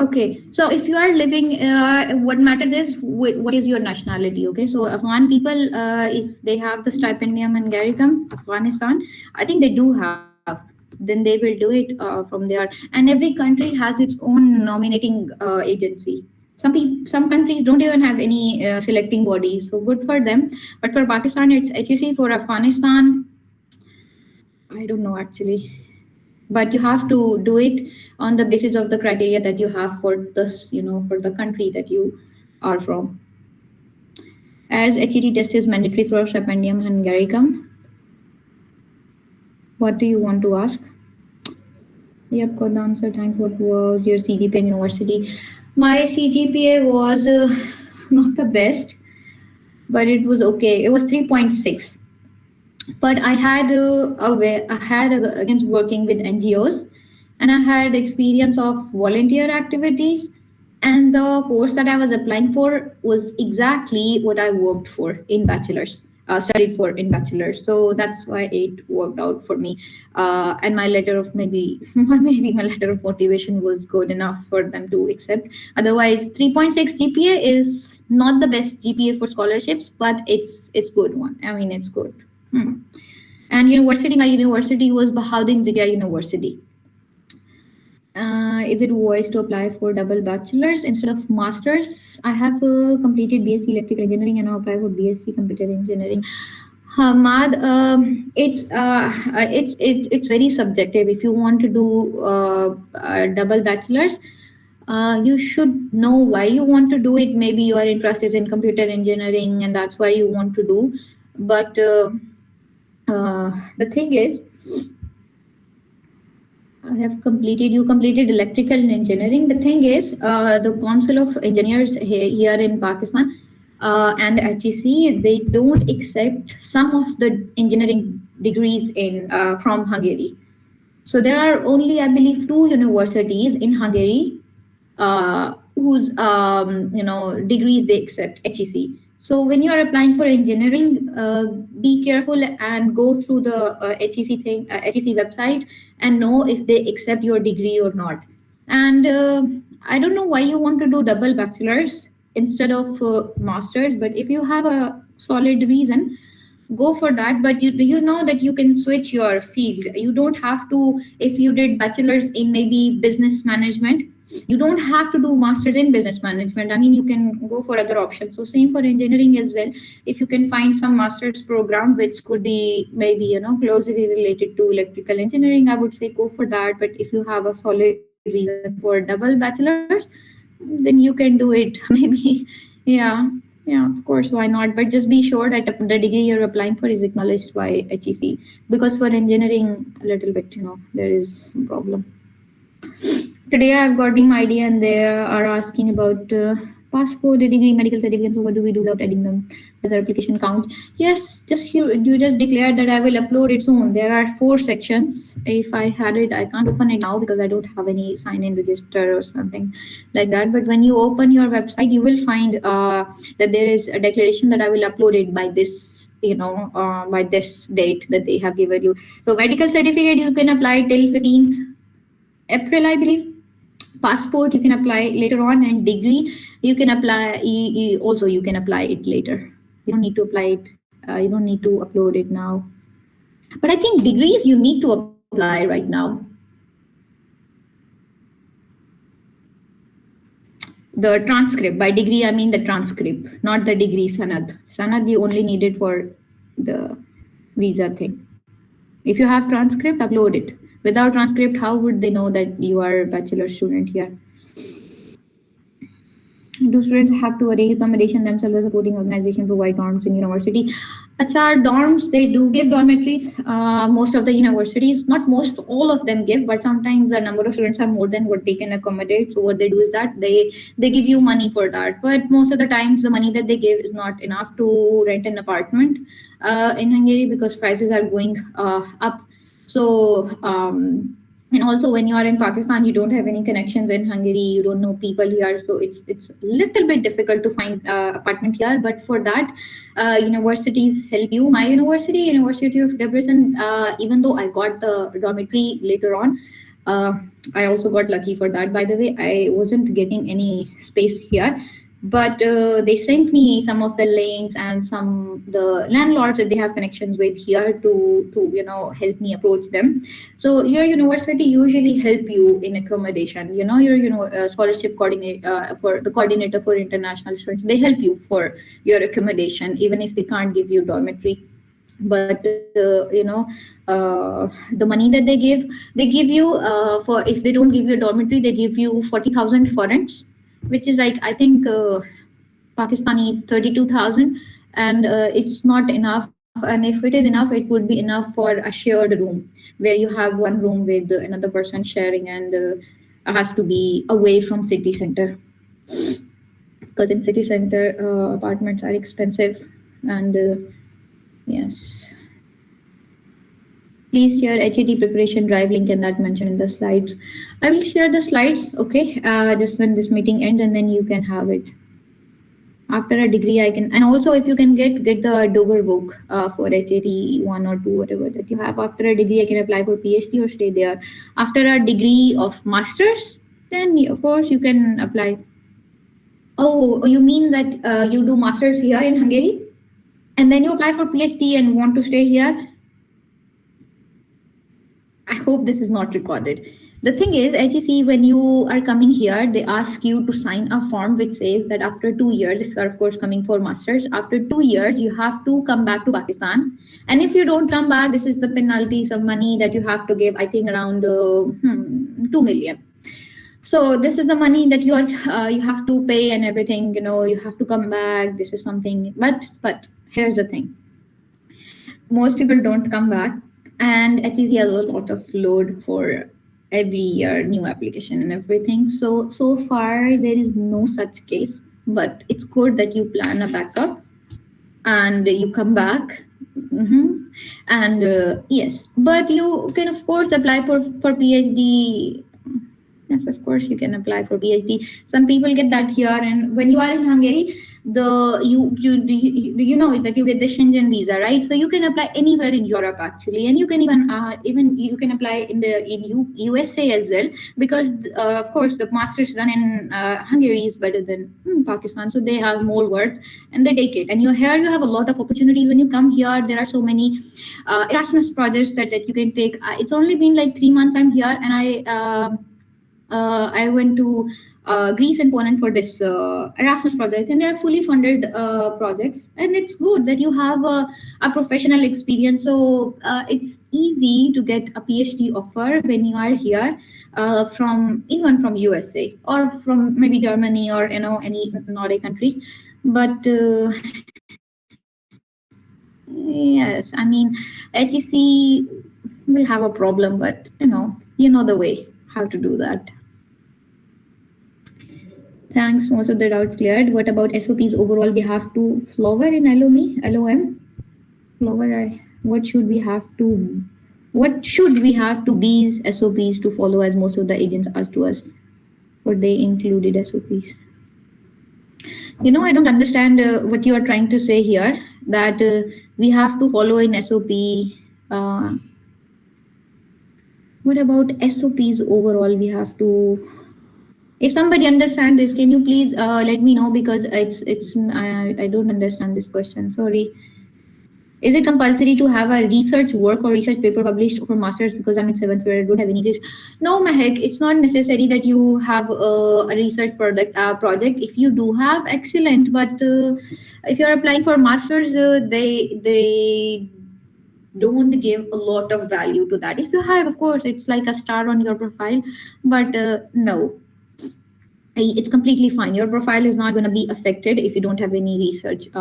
Okay, so if you are living, what matters is what is your nationality. Okay, so Afghan people, if they have the Stipendium Hungaricum, Afghanistan, I think they do have. Then they will do it from there. And every country has its own nominating agency. Some countries don't even have any selecting body, so good for them. But for Pakistan, it's HEC. For Afghanistan, I don't know actually. But you have to do it on the basis of the criteria that you have for this, for the country that you are from. As HET test is mandatory for Stipendium Hungaricum. What do you want to ask? Yep, got the answer. Thanks. What was your CGPA in university? My CGPA was not the best, but it was okay. It was 3.6. But I had against working with NGOs, and I had experience of volunteer activities, and the course that I was applying for was exactly what I worked for in bachelor's, studied for in bachelor's. So that's why it worked out for me. And my letter of maybe my letter of motivation was good enough for them to accept. Otherwise, 3.6 GPA is not the best GPA for scholarships, but it's good one. I mean, it's good. And university, my university was Bahauddin Zia University. Is it wise to apply for double bachelor's instead of master's? I have completed BSc Electrical Engineering and now apply for BSc Computer Engineering. Hamad, it's very subjective. If you want to do double bachelor's, you should know why you want to do it. Maybe your interest is in computer engineering and that's why you want to do. But the thing is, you completed electrical engineering. The thing is, the Council of Engineers here in Pakistan and HEC, they don't accept some of the engineering degrees in from Hungary. So there are only, I believe, two universities in Hungary whose degrees they accept, HEC. So when you are applying for engineering, be careful and go through the HEC website, and know if they accept your degree or not. And I don't know why you want to do double bachelors instead of masters, but if you have a solid reason, go for that. But you know that you can switch your field. You don't have to, if you did bachelor's in maybe business management, you don't have to do masters in business management. I mean, you can go for other options. So same for engineering as well. If you can find some master's program which could be maybe closely related to electrical engineering, I would say go for that. But if you have a solid reason for double bachelors, then you can do it maybe. Yeah, of course, why not? But just be sure that the degree you're applying for is acknowledged by HEC, because for engineering, a little bit, there is some problem. Today I've got Dream ID and they are asking about passport, degree, medical certificates. So what do we do without adding them as our application count? Yes, you just declare that I will upload it soon. There are 4 sections. If I had it, I can't open it now because I don't have any sign-in register or something like that. But when you open your website, you will find that there is a declaration that I will upload it by this by this date that they have given you. So medical certificate you can apply till 15th April, I believe. Passport you can apply later on, and degree you can apply also you can apply it later. You don't need to apply it, you don't need to upload it now. But I think degrees you need to apply right now. The transcript, by degree I mean the transcript, not the degree sanad you only need it for the visa thing. If you have transcript, upload it. Without transcript, how would they know that you are a bachelor student here? Do students have to arrange accommodation themselves? A supporting organization provide dorms in university? Achar, dorms, they do give dormitories. Most of the universities, not most, all of them give, but sometimes the number of students are more than what they can accommodate. So what they do is that they give you money for that. But most of the times the money that they give is not enough to rent an apartment in Hungary, because prices are going up. So and also when you are in Pakistan, you don't have any connections in Hungary, you don't know people here, so it's a little bit difficult to find apartment here. But for that, universities help you. My university of Debrecen, even though I got the dormitory later on, I also got lucky for that. By the way, I wasn't getting any space here, but they sent me some of the links and some the landlords that they have connections with here to help me approach them. So your university usually help you in accommodation. Your scholarship coordinator for the coordinator for international students, they help you for your accommodation even if they can't give you dormitory. But the money that they give you for, if they don't give you a dormitory, they give you 40,000 forints, which is like, I think, Pakistani 32,000, and it's not enough. And if it is enough, it would be enough for a shared room, where you have one room with another person sharing, and has to be away from city center, because in city center apartments are expensive. And yes. Please share HED preparation drive link and that mentioned in the slides. I will share the slides, okay, just when this meeting ends, and then you can have it. After a degree, I can, and also if you can get the Dover book for HED 1 or 2, whatever that you have. After a degree, I can apply for PhD or stay there. After a degree of masters, then of course you can apply. Oh, you mean that you do masters here in Hungary, and then you apply for PhD and want to stay here? I hope this is not recorded. The thing is, HEC, when you are coming here, they ask you to sign a form which says that after 2 years, if you are of course coming for masters, after 2 years, you have to come back to Pakistan. And if you don't come back, this is the penalty, some money that you have to give, I think around 2 million. So this is the money that you have to pay and everything, you have to come back. This is something, but here's the thing. Most people don't come back, and HEC has a lot of load for every year, new application and everything. So far there is no such case, but it's good that you plan a backup and you come back. And yes, but you can of course apply for PhD. Yes, of course you can apply for PhD. Some people get that here, and when you are in Hungary, do you know that you get the Schengen visa, right? So you can apply anywhere in Europe actually, and you can even you can apply in USA as well, because of course the masters done in Hungary is better than Pakistan, so they have more work and they take it. And you here you have a lot of opportunities when you come here. There are so many Erasmus projects that you can take. It's only been like 3 months I'm here, and I went to Greece and Poland for this Erasmus project, and they are fully funded projects. And it's good that you have a professional experience. So it's easy to get a PhD offer when you are here, from even from USA or from maybe Germany or any Nordic country. But yes, I mean HEC will have a problem, but you know the way how to do that. Thanks, most of the doubts cleared. What about SOPs overall? We have to flower in LOM? Flower, what should we have to be SOPs to follow, as most of the agents asked to us, or they included SOPs? I don't understand what you are trying to say here, that we have to follow in SOP. Uh, what about SOPs overall? We have to. If somebody understand this, can you please let me know, because I don't understand this question. Sorry. Is it compulsory to have a research work or research paper published for masters? Because I'm in seventh where I don't have any risk. No, Mahek, it's not necessary that you have a research project. If you do have, excellent. But if you're applying for masters, they don't give a lot of value to that. If you have, of course, it's like a star on your profile. But no, it's completely fine. Your profile is not going to be affected if you don't have any research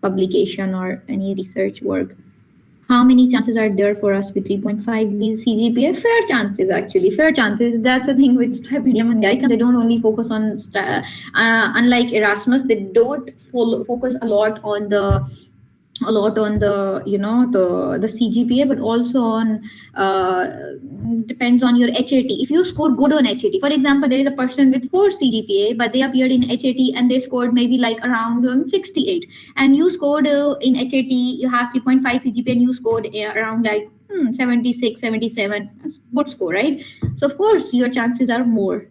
publication or any research work. How many chances are there for us with 3.5 CGPA? Fair chances, actually. Fair chances. That's the thing with Stipendium Hungaricum. They don't only focus on, unlike Erasmus, they don't focus a lot on the the CGPA, but also on depends on your HAT. If you score good on HAT, for example, there is a person with 4 CGPA, but they appeared in HAT and they scored maybe like around 68, and you scored in HAT, you have 3.5 CGPA and you scored around like 76, 77, good score, right? So of course your chances are more.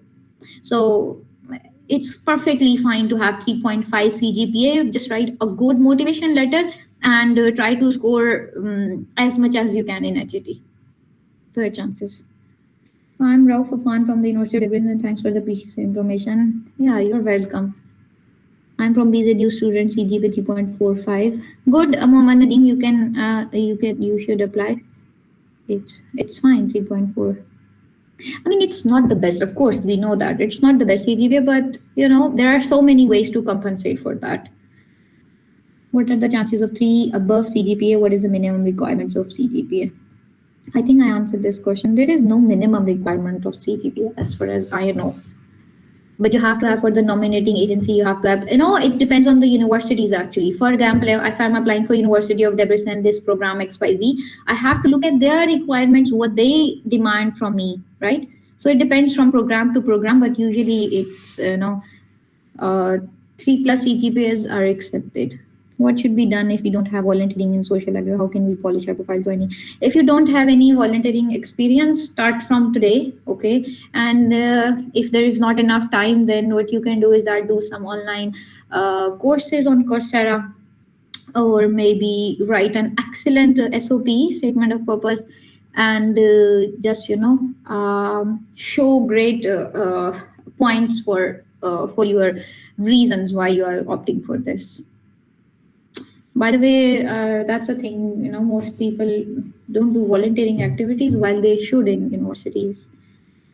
So it's perfectly fine to have 3.5 CGPA. Just write a good motivation letter and try to score as much as you can in HET. Fair chances. I'm Rauf Afan from the University of Dublin, and thanks for the piece information. Yeah, you're welcome. I'm from BZU student, CGPA 3.45. Good, Mohammad Nadeem, you should apply. It's fine, 3.4. I mean, it's not the best, of course, we know that. It's not the best CGPA, but there are so many ways to compensate for that. What are the chances of 3 above CGPA? What is the minimum requirements of CGPA? I think I answered this question. There is no minimum requirement of CGPA as far as I know. But you have to have, for the nominating agency, you have to have, it depends on the universities actually. For example, if I'm applying for University of Debrecen, this program XYZ, I have to look at their requirements, what they demand from me, right? So it depends from program to program, but usually it's, 3+ CGPAs are accepted. What should be done if we don't have volunteering in social life? How can we polish our profile to any? If you don't have any volunteering experience, start from today, okay? And if there is not enough time, then what you can do is that do some online courses on Coursera, or maybe write an excellent SOP, statement of purpose, and just show great points for your reasons why you are opting for this. By the way, that's a thing, most people don't do volunteering activities while they should in universities.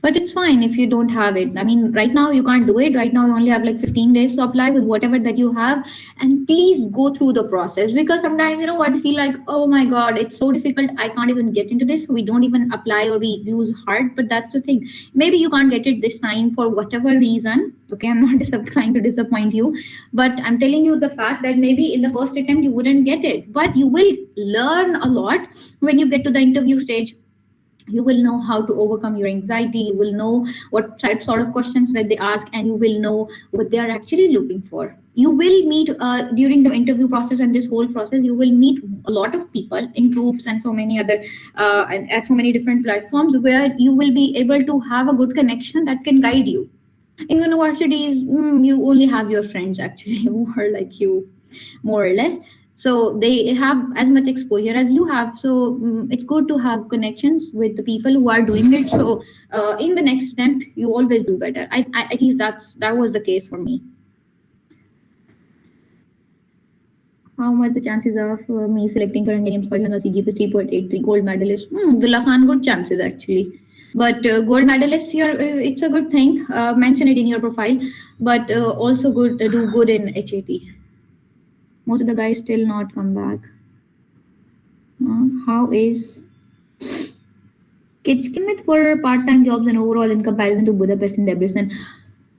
But it's fine if you don't have it. I mean, right now you can't do it. Right now you only have like 15 days to apply with whatever that you have. And please go through the process, because sometimes, you know what, you feel like, oh my God, it's so difficult. I can't even get into this. So we don't even apply, or we lose heart. But that's the thing. Maybe you can't get it this time for whatever reason. Okay, I'm not trying to disappoint you, but I'm telling you the fact that maybe in the first attempt you wouldn't get it, but you will learn a lot when you get to the interview stage. You will know how to overcome your anxiety. You will know what sort of questions that they ask, and you will know what they are actually looking for. You will meet during the interview process, and this whole process you will meet a lot of people in groups and so many other and at so many different platforms, where you will be able to have a good connection that can guide you. In universities, you only have your friends actually who are like you, more or less. So they have as much exposure as you have. So it's good to have connections with the people who are doing it. So in the next attempt, you always do better. At least that was the case for me. How much the chances of me selecting for Hungarian scholarship on CGPA 3.83 gold medalist? Dullah Khan, good chances actually. But gold medalist here, it's a good thing. Mention it in your profile, but also good do good in HET. Most of the guys still not come back. How is Kitschkimit for part-time jobs and overall in comparison to Budapest and Debrecen?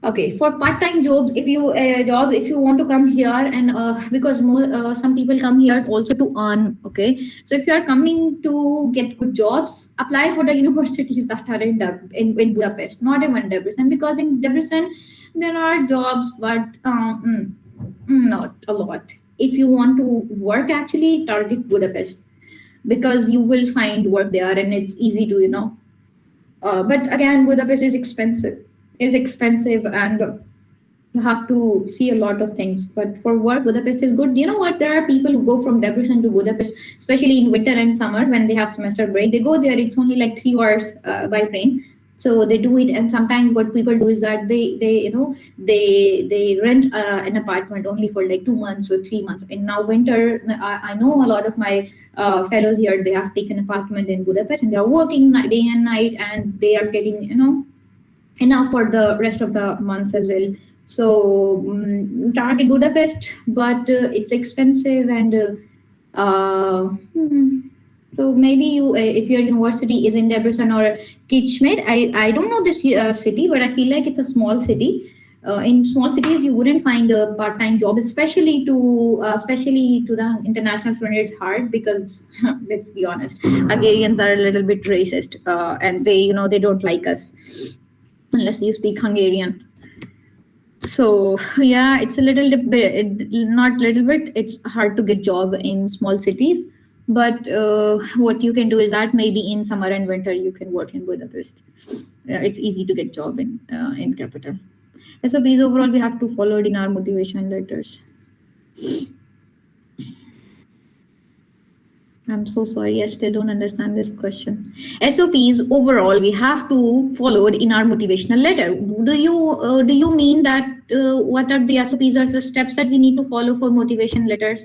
Okay, for part-time jobs, if you want to come here, and because some people come here also to earn. Okay, so if you are coming to get good jobs, apply for the universities that are in Budapest, not even Debrecen, because in Debrecen there are jobs, but not a lot. If you want to work, actually target Budapest, because you will find work there and it's easy to, but again, Budapest is expensive, and you have to see a lot of things. But for work, Budapest is good. You know what, there are people who go from Debrecen to Budapest, especially in winter and summer when they have semester break. They go there, it's only like 3 hours by train. So they do it, and sometimes what people do is that they rent an apartment only for like 2 months or 3 months. And now winter, I know a lot of my fellows here, they have taken apartment in Budapest, and they are working day and night, and they are getting enough for the rest of the months as well. So target Budapest, but it's expensive, and so maybe if your university is in Debrecen or Kitschmidt, I don't know this city, but I feel like it's a small city. In small cities, you wouldn't find a part-time job, especially to the international student. It's hard because let's be honest, Hungarians are a little bit racist, and they don't like us unless you speak Hungarian. So yeah, it's a little bit, not little bit, it's hard to get job in small cities. But what you can do is that maybe in summer and winter you can work in Budapest. It's easy to get job in capital. So please, overall, we have to follow it in our motivation letters. I'm so sorry, I still don't understand this question. SOPs overall we have to follow it in our motivational letter. Do you mean that what are the SOPs or the steps that we need to follow for motivation letters?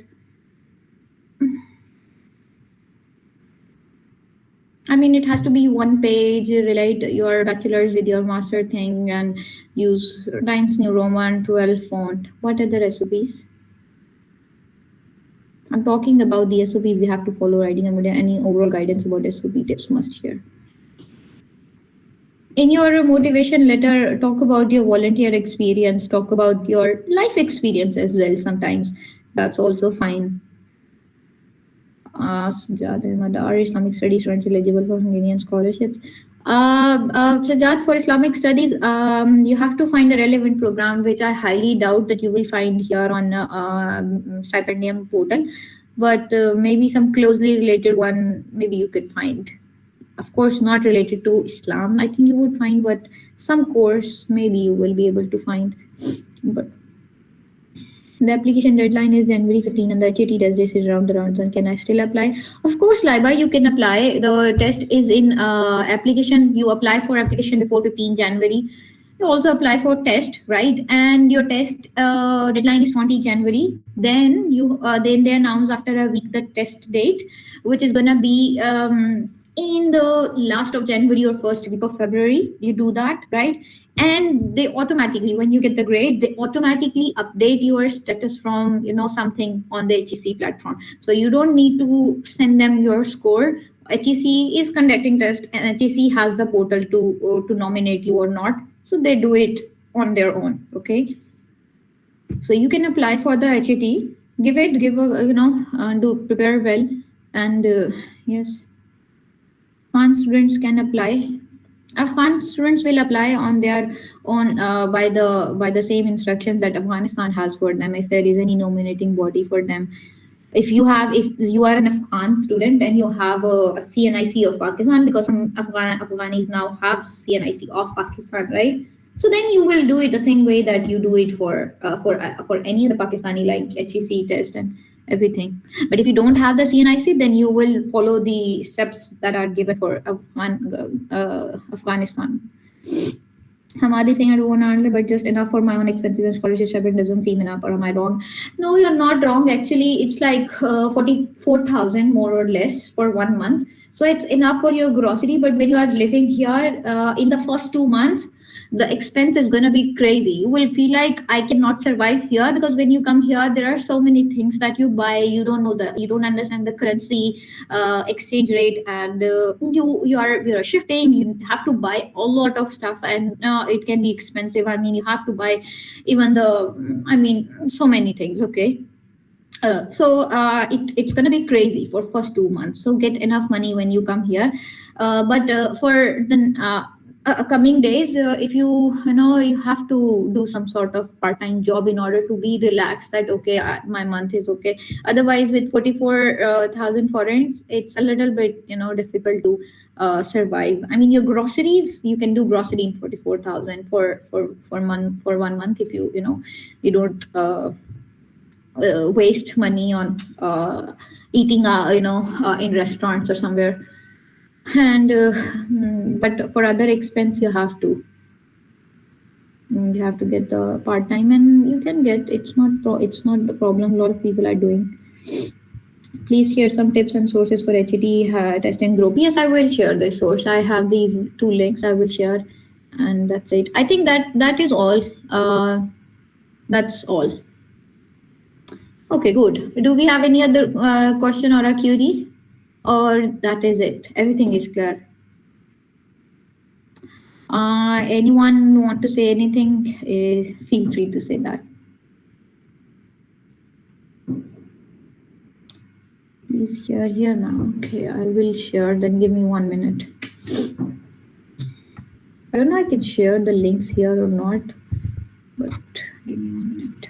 I mean, it has to be one page, relate your bachelor's with your master thing, and use Times New Roman 12 font. What are the SOPs? I'm talking about the SOPs we have to follow writing and media. Any overall guidance about SOP tips must share. In your motivation letter, talk about your volunteer experience, talk about your life experience as well sometimes. That's also fine. Are Islamic studies students eligible for Hungarian scholarships? Sajjad, for Islamic studies, you have to find a relevant program, which I highly doubt that you will find here on Stipendium portal. But maybe some closely related one, maybe you could find. Of course, not related to Islam, I think you would find, but some course maybe you will be able to find. But the application deadline is January 15 and the HET test date is around the rounds. And can I still apply? Of course, Laiba, you can apply. The test is in application. You apply for application before 15 January. You also apply for test, right? And your test deadline is 20 January. Then they announce after a week the test date, which is gonna be in the last of January or first week of February. You do that, right? And they automatically, when you get the grade, they automatically update your status from something on the HEC platform. So you don't need to send them your score. HEC is conducting test, and HEC has the portal to nominate you or not. So they do it on their own. Okay. So you can apply for the HET. Give a do prepare well, and yes, Afghan students can apply. Afghan students will apply on their own by the same instruction that Afghanistan has for them. If there is any nominating body for them, if you are an Afghan student and you have a CNIC of Pakistan, because some Afghanis now have CNIC of Pakistan, right? So then you will do it the same way that you do it for any other Pakistani, like HEC test and everything. But if you don't have the CNIC, then you will follow the steps that are given for Afghanistan. Hamadi saying I don't want to earn, but just enough for my own expenses and scholarship stipend doesn't seem enough, or am I wrong? No, you're not wrong. Actually, it's like 44,000 more or less for 1 month. So it's enough for your grocery. But when you are living here in the first 2 months, the expense is going to be crazy. You will feel like I cannot survive here, because when you come here, there are so many things that you buy. You don't understand the currency exchange rate, and you're shifting. You have to buy a lot of stuff, and it can be expensive. I mean, you have to buy even so many things. Okay. It's going to be crazy for first 2 months. So get enough money when you come here. But for the coming days, if you have to do some sort of part-time job in order to be relaxed, that okay, my month is okay. Otherwise, with 44,000 foreigns, it's a little bit difficult to survive. I mean, your groceries, you can do grocery in 44,000 for 1 month, if you don't waste money on eating in restaurants or somewhere. And but for other expense, you have to get the part time, and you can get. It's not the problem. A lot of people are doing. Please share some tips and sources for HET test and group. Yes, I will share the source. I have these 2 links. I will share, and that's it. I think that is all. That's all. Okay, good. Do we have any other question or a query? Or that is it? Everything is clear. Anyone want to say anything? Feel free to say that. Please share here now. Okay, I will share. Then give me 1 minute. I don't know if I can share the links here or not, but give me 1 minute.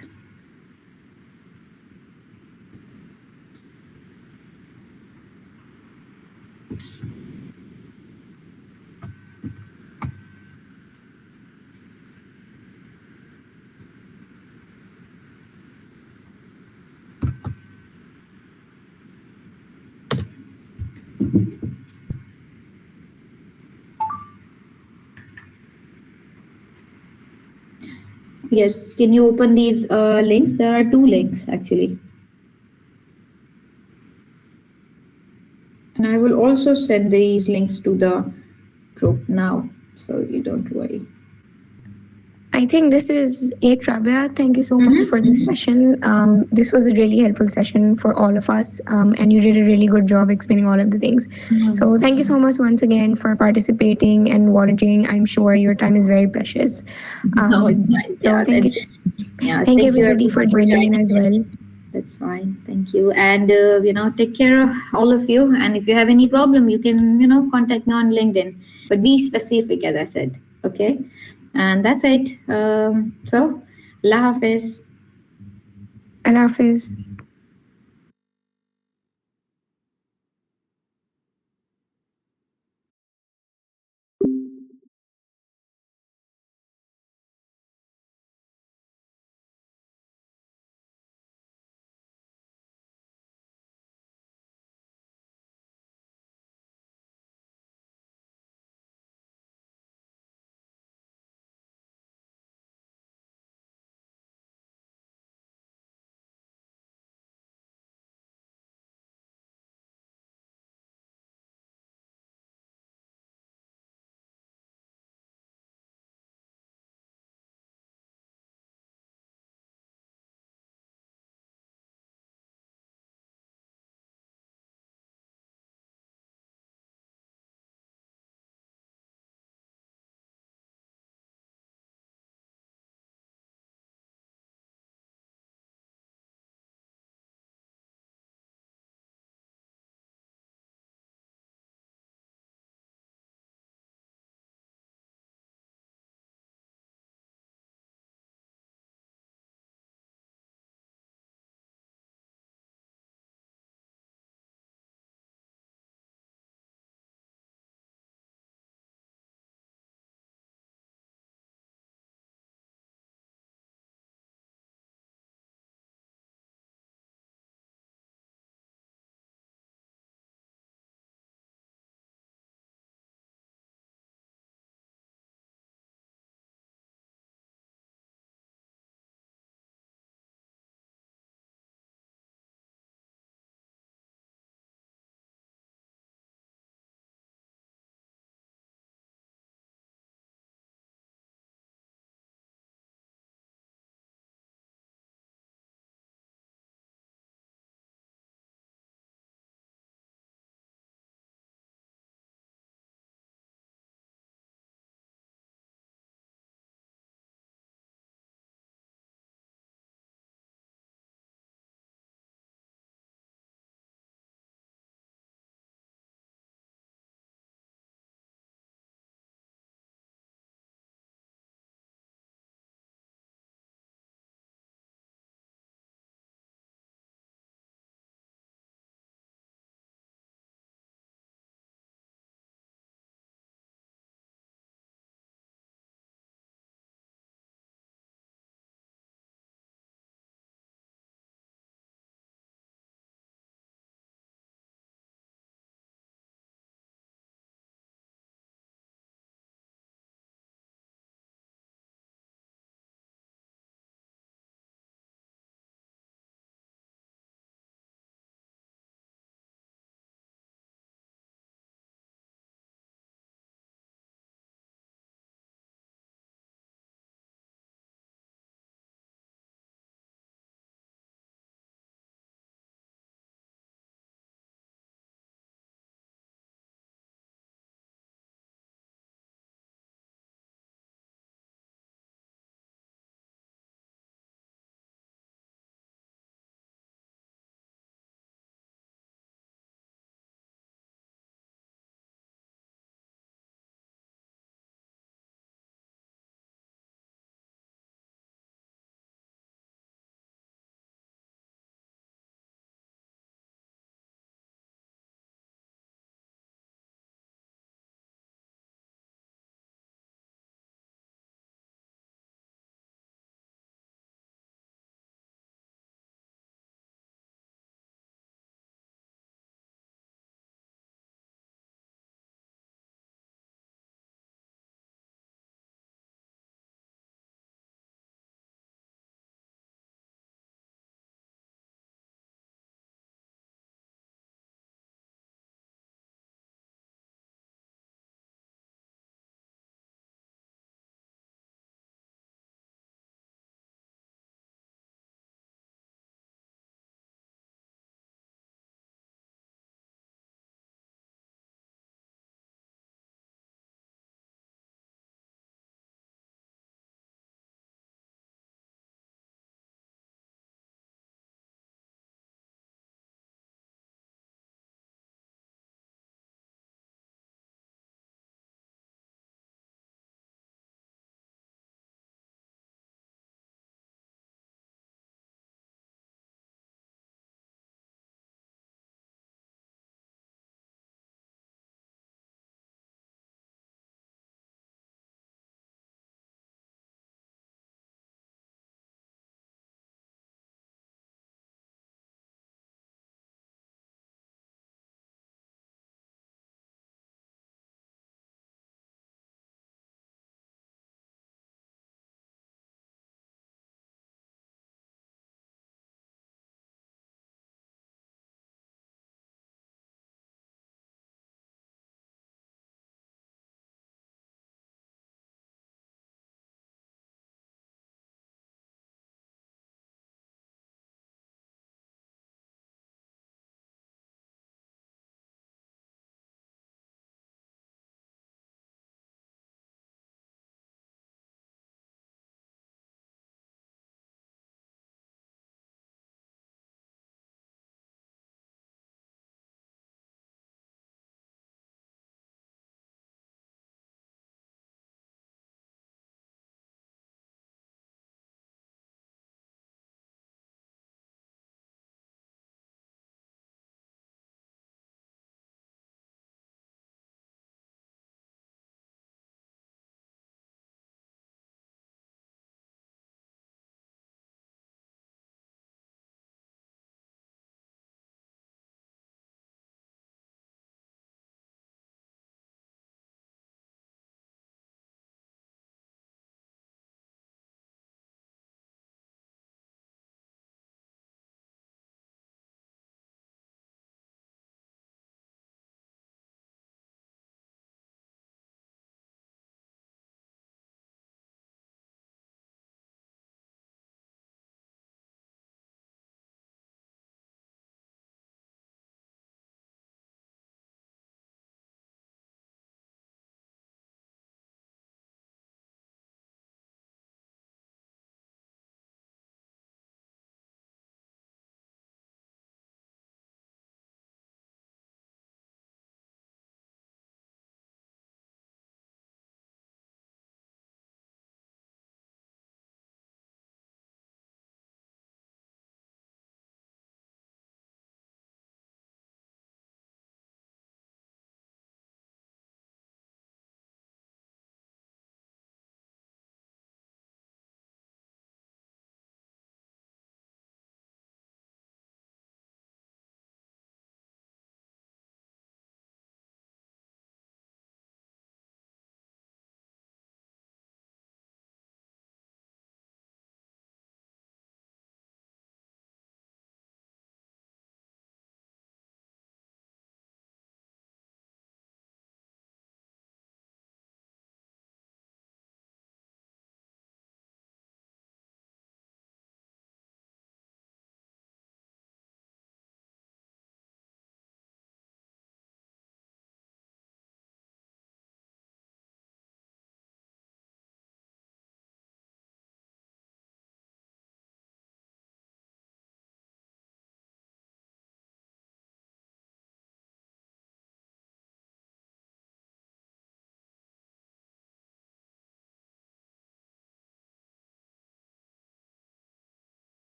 Yes, can you open these links? There are 2 links actually. And I will also send these links to the group now, so you don't worry. I think this is it, Rabia. Thank you so much for this session. This was a really helpful session for all of us, and you did a really good job explaining all of the things. So thank you so much once again for participating and volunteering. I'm sure your time is very precious. So thank you. Thank you everybody for joining in as well. That's fine. Thank you. And, take care of all of you. And if you have any problem, you can, contact me on LinkedIn. But be specific, as I said. Okay. And that's it. So, Allah Hafiz. Allah Hafiz.